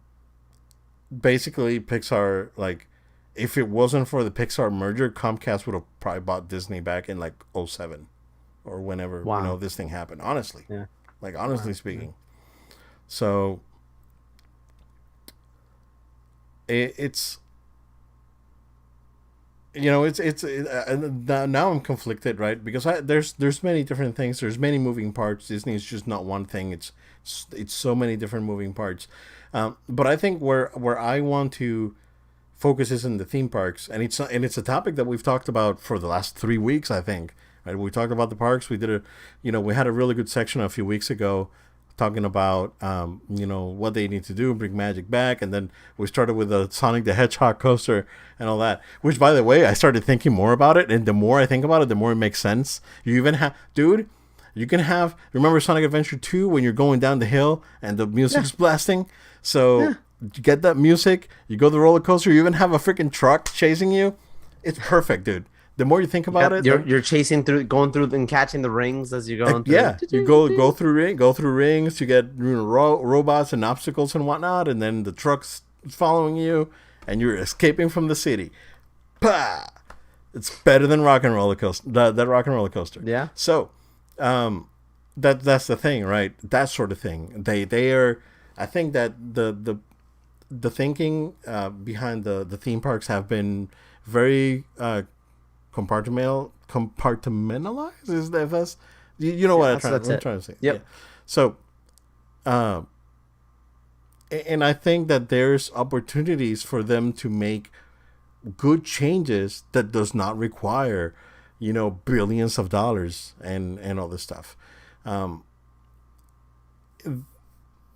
Speaker 1: basically, Pixar, like, if it wasn't for the Pixar merger, Comcast would have probably bought Disney back in like 2007 or whenever this thing happened. Honestly, honestly speaking. So it's now I'm conflicted, right? Because there's many different things. There's many moving parts. Disney is just not one thing. It's so many different moving parts. But I think where I want to focus is in the theme parks, and it's a topic that we've talked about for the last 3 weeks. I think, right? We talked about the parks. We did we had a really good section a few weeks ago talking about what they need to do, bring magic back, and then we started with the Sonic the Hedgehog coaster and all that. Which, by the way, I started thinking more about it, and the more I think about it, the more it makes sense. You even have, dude. You can have, remember Sonic Adventure 2 when you're going down the hill and the music's blasting? So you get that music, you go to the roller coaster, you even have a freaking truck chasing you. It's perfect, dude. The more you think about it,
Speaker 2: you're chasing through, going through and catching the rings as you're going through.
Speaker 1: Yeah, you go through rings, you get robots and obstacles and whatnot, and then the truck's following you, and you're escaping from the city. Pah! It's better than Rock and Roller Coaster. That Rock and Roller Coaster.
Speaker 2: Yeah.
Speaker 1: So, that's the thing, right? That sort of thing. They are. I think that the thinking behind the theme parks have been very compartmentalized. Is that that's you know what I'm trying to say?
Speaker 2: Yep.
Speaker 1: Yeah. So, and I think that there's opportunities for them to make good changes that does not require billions of dollars and all this stuff.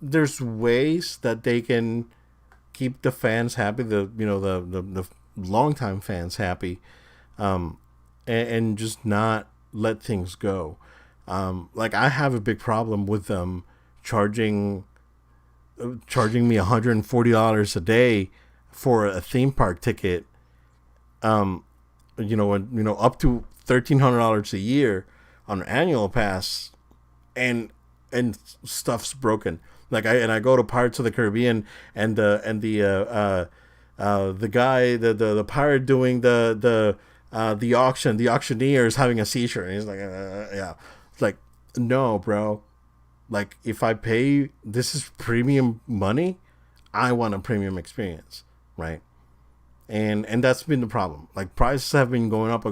Speaker 1: There's ways that they can keep the fans happy, the longtime fans happy, and just not let things go. Like, I have a big problem with them charging me $140 a day for a theme park ticket. Up to $1,300 a year on an annual pass, and stuff's broken. Like, I go to Pirates of the Caribbean, and the guy, the pirate doing the auction, the auctioneer is having a seizure, and he's like, yeah. It's like, no, bro. Like, if I pay, this is premium money. I want a premium experience, right? And that's been the problem. Like, prices have been going up,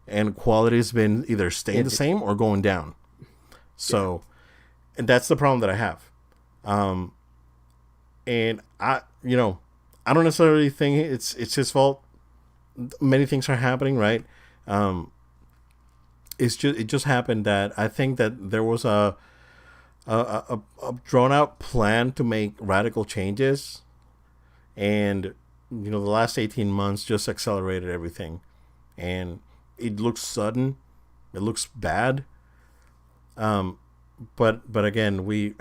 Speaker 1: and quality has been either staying the same or going down. So, and that's the problem that I have. And I don't necessarily think it's his fault. Many things are happening, right? It just happened that I think that there was a drawn out plan to make radical changes, and the last 18 months just accelerated everything, and it looks sudden, it looks bad. But again, we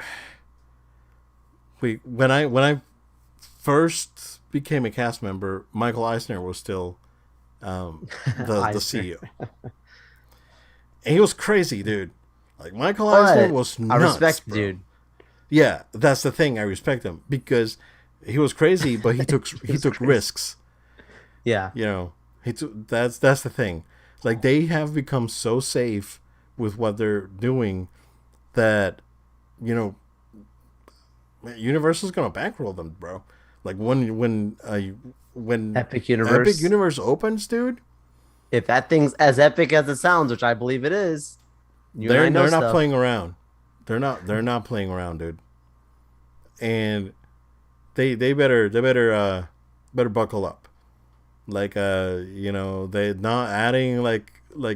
Speaker 1: when I first became a cast member, Michael Eisner was still the CEO, and he was crazy, dude. Like Michael Eisner
Speaker 2: But
Speaker 1: was
Speaker 2: I
Speaker 1: nuts,
Speaker 2: respect the
Speaker 1: bro.
Speaker 2: dude.
Speaker 1: Yeah, that's the thing. I respect him because he was crazy, but
Speaker 2: He
Speaker 1: he
Speaker 2: was
Speaker 1: took
Speaker 2: crazy.
Speaker 1: risks.
Speaker 2: Yeah.
Speaker 1: You know, he took that's the thing. Like they have become so safe with what they're doing that you know Universal's gonna bankroll them, bro. Like when
Speaker 2: Epic
Speaker 1: Epic
Speaker 2: Universe.
Speaker 1: Universe opens, dude,
Speaker 2: If that thing's as epic as it sounds, which I believe it is, you and I know
Speaker 1: they're not
Speaker 2: stuff.
Speaker 1: playing around. They're not playing around, dude. And they better buckle up. Like they're not adding like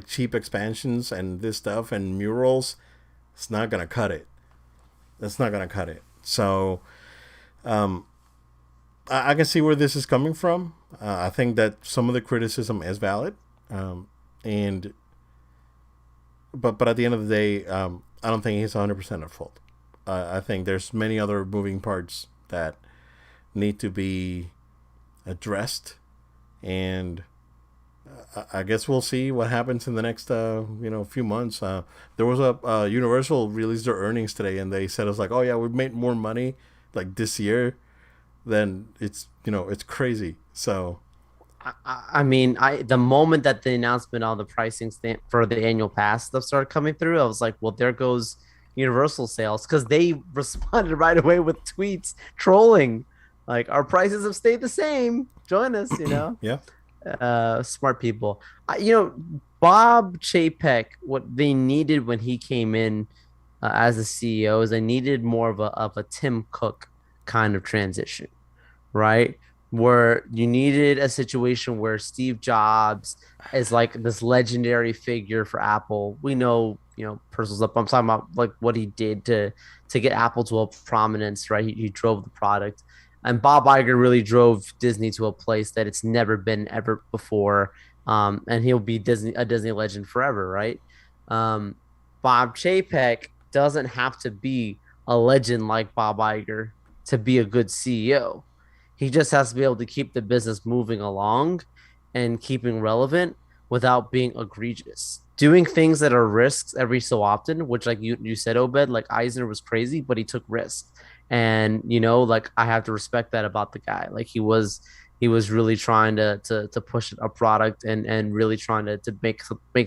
Speaker 1: cheap expansions and this stuff and murals. It's not gonna cut it. That's not gonna cut it. So I can see where this is coming from. I think that some of the criticism is valid, and but at the end of the day, I don't think he's 100% at fault. I think there's many other moving parts that need to be addressed, and I guess we'll see what happens in the next few months. There was a Universal released their earnings today, and they said it's like, oh yeah, we've made more money like this year than it's crazy. So
Speaker 2: I mean, the moment that the announcement on the pricing for the annual pass stuff started coming through, I was like, well, there goes Universal sales because they responded right away with tweets trolling, like our prices have stayed the same. Join us,
Speaker 1: yeah,
Speaker 2: smart people. Bob Chapek, what they needed when he came in as a CEO is they needed more of a Tim Cook kind of transition, right? Where you needed a situation where Steve Jobs is like this legendary figure for Apple. We know, personal stuff. I'm talking about like what he did to get Apple to a prominence, right? He drove the product. And Bob Iger really drove Disney to a place that it's never been ever before. And he'll be a Disney legend forever, right? Um, Bob Chapek doesn't have to be a legend like Bob Iger to be a good CEO. He just has to be able to keep the business moving along and keeping relevant without being egregious. Doing things that are risks every so often, which like you said, Obed, like Eisner was crazy, but he took risks. And like I have to respect that about the guy. Like he was really trying to push a product and really trying to make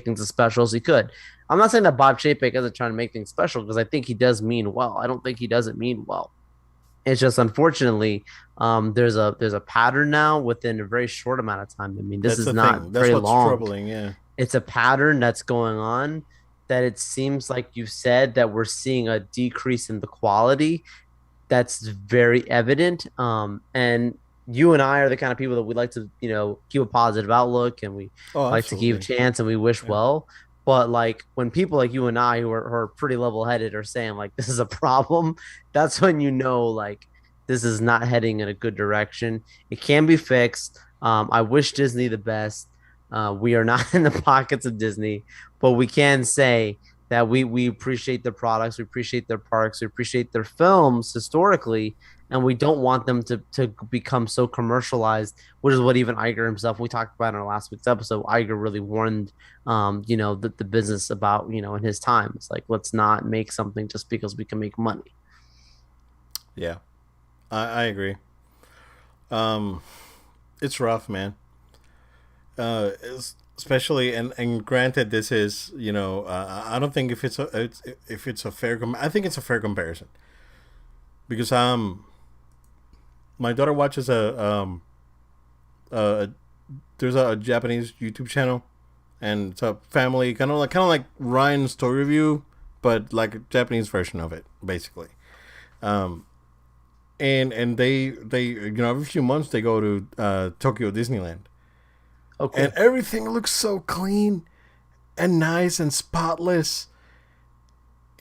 Speaker 2: things as special as he could. I'm not saying that Bob Chapek isn't trying to make things special because I think he does mean well. I don't think he doesn't mean well. It's just unfortunately, there's a pattern now within a very short amount of time. I mean, this
Speaker 1: that's
Speaker 2: is
Speaker 1: the
Speaker 2: not
Speaker 1: thing. That's
Speaker 2: very
Speaker 1: what's
Speaker 2: long.
Speaker 1: troubling. Yeah,
Speaker 2: It's a pattern that's going on that it seems like you said that we're seeing a decrease in the quality that's very evident. And you and I are the kind of people that we like to, keep a positive outlook and we
Speaker 1: oh,
Speaker 2: like to give a
Speaker 1: absolutely.
Speaker 2: chance and we wish
Speaker 1: Yeah,
Speaker 2: well. But like when people like you and I who are pretty level headed are saying like this is a problem, that's when like this is not heading in a good direction. It can be fixed. I wish Disney the best. We are not in the pockets of Disney, but we can say that we appreciate their products, we appreciate their parks, we appreciate their films historically, and we don't want them to become so commercialized, which is what even Iger himself we talked about in our last week's episode. Iger really warned the business about, in his time. It's like let's not make something just because we can make money.
Speaker 1: yeah, I agree. Um, it's rough, man. Especially and granted, this is I don't think if it's a fair I think it's a fair comparison because my daughter watches a there's a Japanese YouTube channel, and it's a family kind of like Ryan's story review, but like a Japanese version of it, basically. Um, and they every few months they go to Tokyo Disneyland,
Speaker 2: Oh,
Speaker 1: and
Speaker 2: cool.
Speaker 1: everything looks so clean and nice and spotless.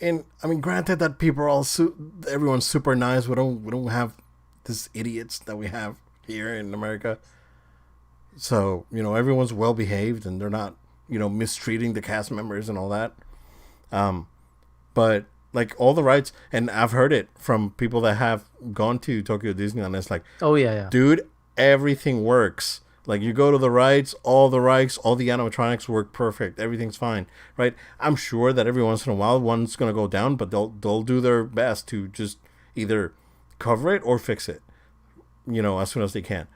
Speaker 1: And I mean, granted that people are all everyone's super nice. We don't have these idiots that we have here in America. So, everyone's well behaved and they're not, mistreating the cast members and all that. But like all the rides, and I've heard it from people that have gone to Tokyo Disneyland. It's like,
Speaker 2: Oh yeah, yeah.
Speaker 1: dude, everything works. Like you go to the rides, all the animatronics work perfect. Everything's fine, right? I'm sure that every once in a while one's gonna go down, but they'll do their best to just either cover it or fix it, as soon as they can.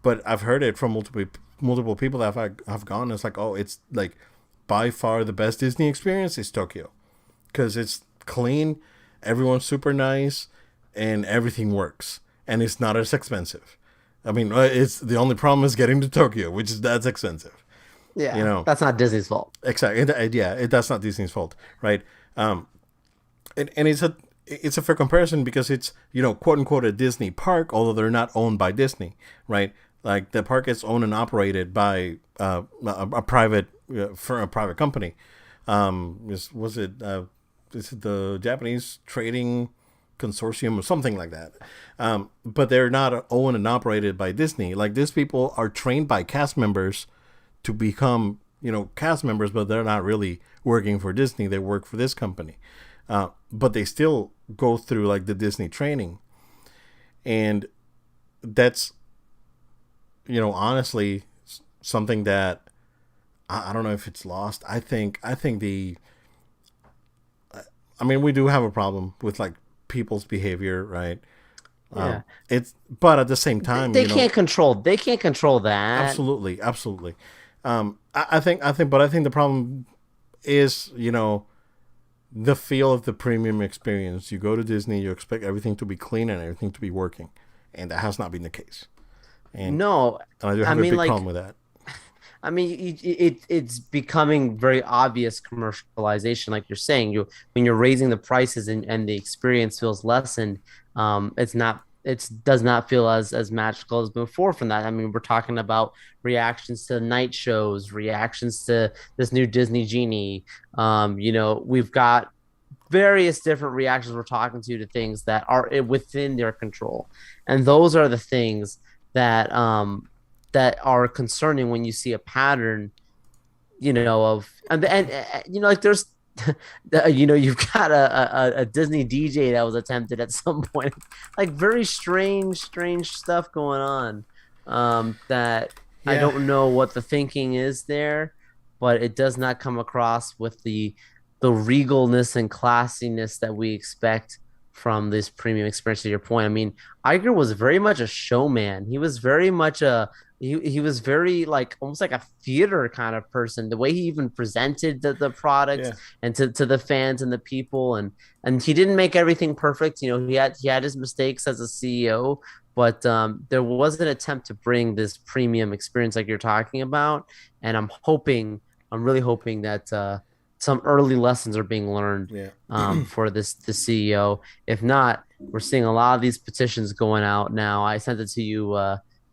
Speaker 1: But I've heard it from multiple people that have gone. It's like, oh, it's like by far the best Disney experience is Tokyo, because it's clean, everyone's super nice, and everything works, and it's not as expensive. I mean, it's the only problem is getting to Tokyo, which is that's expensive.
Speaker 2: Yeah, that's not Disney's fault.
Speaker 1: Exactly. That's not Disney's fault, right? And it's a fair comparison because it's quote unquote a Disney park, although they're not owned by Disney, right? Like the park is owned and operated by a private for a private company. Is it the Japanese Trading Consortium or something like that? But they're not owned and operated by Disney. Like these people are trained by cast members to become cast members, but they're not really working for Disney. They work for this company, but they still go through like the Disney training, and that's honestly something that I don't know if it's lost. I think we do have a problem with like people's behavior, right?
Speaker 2: Yeah.
Speaker 1: But at the same time,
Speaker 2: they can't control that.
Speaker 1: Absolutely. I think the problem is, the feel of the premium experience. You go to Disney, you expect everything to be clean and everything to be working, and that has not been the case. And
Speaker 2: no,
Speaker 1: I do have a big problem with that.
Speaker 2: I mean, it's becoming very obvious commercialization, like you're saying. When you're raising the prices and the experience feels lessened, it does not feel as magical as before from that. I mean, we're talking about reactions to night shows, reactions to this new Disney Genie. We've got various different reactions we're talking to things that are within their control, and those are the things that are concerning when you see a pattern, of like there's you've got a Disney DJ that was attempted at some point, like very strange stuff going on, that yeah. I don't know what the thinking is there, but it does not come across with the regalness and classiness that we expect from this premium experience. To your point, I mean, Iger was very much a showman. He was very much he was very like almost like a theater kind of person. The way he even presented the product, yeah. And to the fans and the people, and he didn't make everything perfect. He had his mistakes as a CEO, but there was an attempt to bring this premium experience like you're talking about, and I'm really hoping that some early lessons are being learned, yeah. For the CEO. If not, we're seeing a lot of these petitions going out now. I sent it to you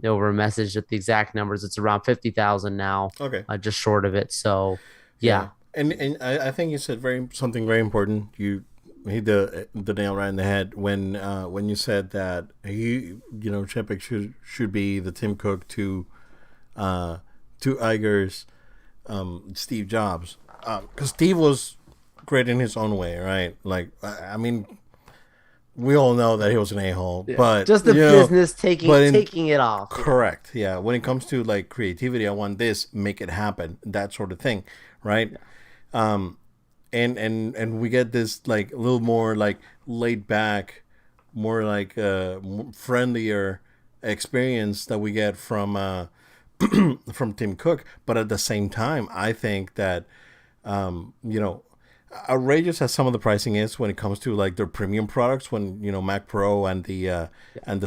Speaker 2: over a message at the exact numbers. It's around 50,000 now.
Speaker 1: Okay,
Speaker 2: just short of it. So, yeah.
Speaker 1: And I think you said something very important. You hit the nail right in the head when you said that Chapek should be the Tim Cook to Iger's Steve Jobs. Because Steve was great in his own way, right? Like, I mean, we all know that he was an a-hole, yeah. But
Speaker 2: just the business taking it off.
Speaker 1: Correct. Yeah. When it comes to like creativity, I want this, make it happen, that sort of thing, right? Yeah. And we get this like a little more like laid back, more like friendlier experience that we get from from Tim Cook. But at the same time, I think that outrageous as some of the pricing is when it comes to like their premium products, when Mac Pro and the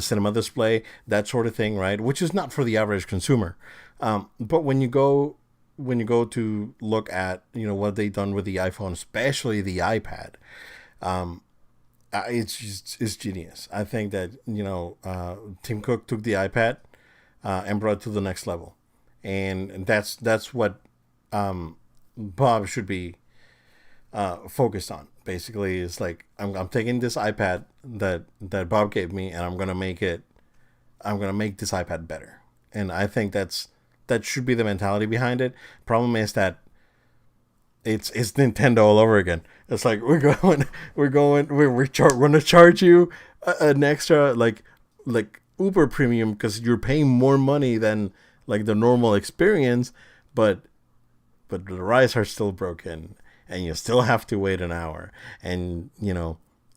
Speaker 1: cinema display, that sort of thing, right? Which is not for the average consumer. But when you go to look at what they've done with the iPhone, especially the iPad, it's genius. I think that Tim Cook took the iPad and brought it to the next level, and that's what Bob should be focused on. Basically, is like I'm taking this iPad that Bob gave me and I'm gonna make it I'm gonna make this iPad better. And I think that should be the mentality behind it. Problem is that it's Nintendo all over again. It's like we're gonna charge you an extra like uber premium because you're paying more money than like the normal experience, but the rides are still broken, and you still have to wait an hour, and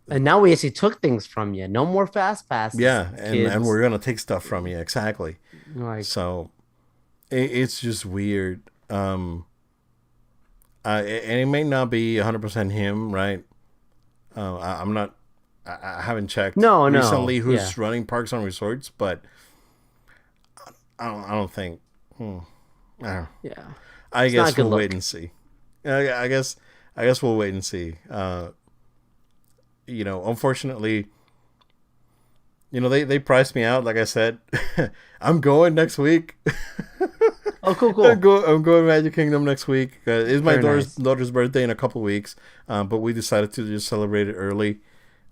Speaker 2: And now we actually took things from you. No more fast passes,
Speaker 1: yeah, and
Speaker 2: kids.
Speaker 1: we're gonna take stuff from you exactly.
Speaker 2: Like,
Speaker 1: So it's just weird. And it may not be 100% him, right? I'm not. I haven't checked
Speaker 2: no, no,
Speaker 1: recently
Speaker 2: yeah,
Speaker 1: who's running parks and resorts, but I don't think. I, don't,
Speaker 2: yeah.
Speaker 1: I
Speaker 2: It's not a
Speaker 1: guess
Speaker 2: good
Speaker 1: we'll wait
Speaker 2: look.
Speaker 1: and see. I guess we'll wait and see. Unfortunately, they priced me out. Like I said, I'm going next week.
Speaker 2: Oh, cool, cool.
Speaker 1: I'm going Magic Kingdom next week. It's my
Speaker 2: Very
Speaker 1: daughter's
Speaker 2: nice.
Speaker 1: daughter's birthday in a couple weeks, but we decided to just celebrate it early.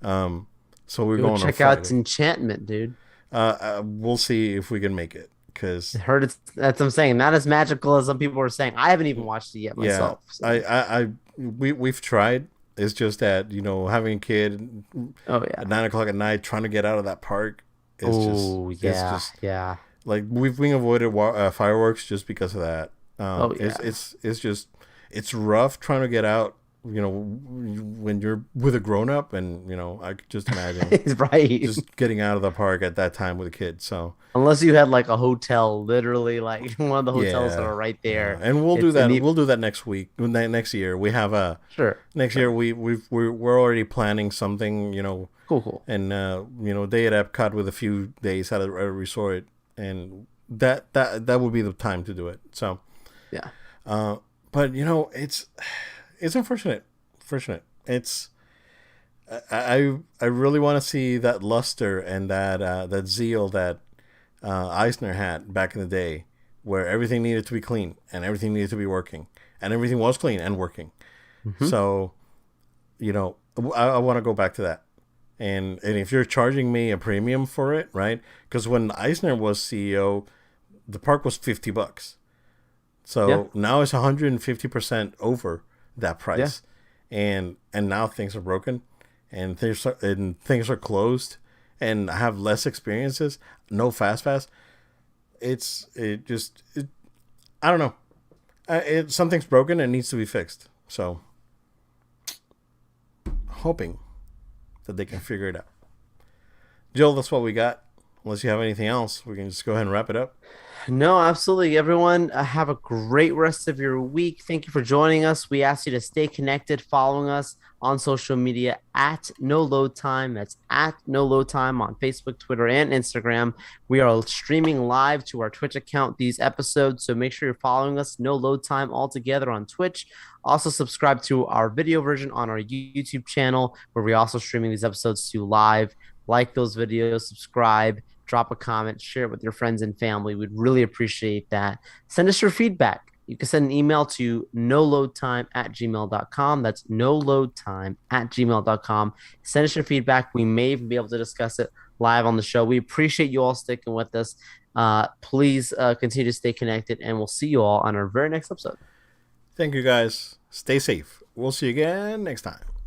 Speaker 1: So we're
Speaker 2: Go
Speaker 1: going on
Speaker 2: check out
Speaker 1: Friday.
Speaker 2: Enchantment, dude.
Speaker 1: We'll see if we can make it.
Speaker 2: I
Speaker 1: Cause
Speaker 2: heard it's that's what I'm saying. Not as magical as some people were saying. I haven't even watched it yet
Speaker 1: yeah,
Speaker 2: myself. So,
Speaker 1: we've tried. It's just that having a kid
Speaker 2: oh
Speaker 1: at
Speaker 2: yeah.
Speaker 1: 9 o'clock at night trying to get out of that park is just
Speaker 2: Oh
Speaker 1: it's
Speaker 2: yeah,
Speaker 1: just
Speaker 2: yeah.
Speaker 1: like we've avoided fireworks just because of that.
Speaker 2: Oh
Speaker 1: It's
Speaker 2: yeah.
Speaker 1: it's just it's rough trying to get out. When you're with a grown up, and I could just imagine
Speaker 2: Right.
Speaker 1: just getting out of the park at that time with a kid. So
Speaker 2: Unless you had like a hotel, literally like one of the hotels that
Speaker 1: yeah,
Speaker 2: are right
Speaker 1: yeah,
Speaker 2: there.
Speaker 1: and we'll do
Speaker 2: It's an
Speaker 1: that. We'll do that next week. Next year, we have a
Speaker 2: sure,
Speaker 1: next year.
Speaker 2: sure.
Speaker 1: We're already planning something.
Speaker 2: Cool, cool.
Speaker 1: And day at Epcot with a few days at a resort, and that would be the time to do it. So,
Speaker 2: Yeah.
Speaker 1: uh, but it's unfortunate. Fortunate. It's I really want to see that luster and that zeal that Eisner had back in the day, where everything needed to be clean and everything needed to be working, and everything was clean and working.
Speaker 2: Hmm.
Speaker 1: So I want to go back to that. And if you're charging me a premium for it, right? Because when Eisner was CEO, the park was $50.
Speaker 2: Yeah.
Speaker 1: So now it's 150% over that
Speaker 2: Yeah.
Speaker 1: price, and now things are broken, and things are closed, and I have less experiences. No fast pass. I don't know. Something's broken and needs to be fixed. So hoping that they can figure it out. Jill, that's what we got. Unless you have anything else, we can just go ahead and wrap it up.
Speaker 2: No, absolutely. Everyone, have a great rest of your week. Thank you for joining us. We ask you to stay connected, following us on social media at No Load Time. That's at No Load Time on Facebook, Twitter, and Instagram. We are streaming live to our Twitch account these episodes, so make sure you're following us, No Load Time, all together on Twitch. Also, subscribe to our video version on our YouTube channel, where we're also streaming these episodes to live. Like those videos, subscribe, drop a comment, share it with your friends and family. We'd really appreciate that. Send us your feedback. You can send an email to noloadtime@gmail.com. That's noloadtime@gmail.com. Send us your feedback. We may even be able to discuss it live on the show. We appreciate you all sticking with us. Please continue to stay connected, and we'll see you all on our very next episode.
Speaker 1: Thank you guys. Stay safe. We'll see you again next time.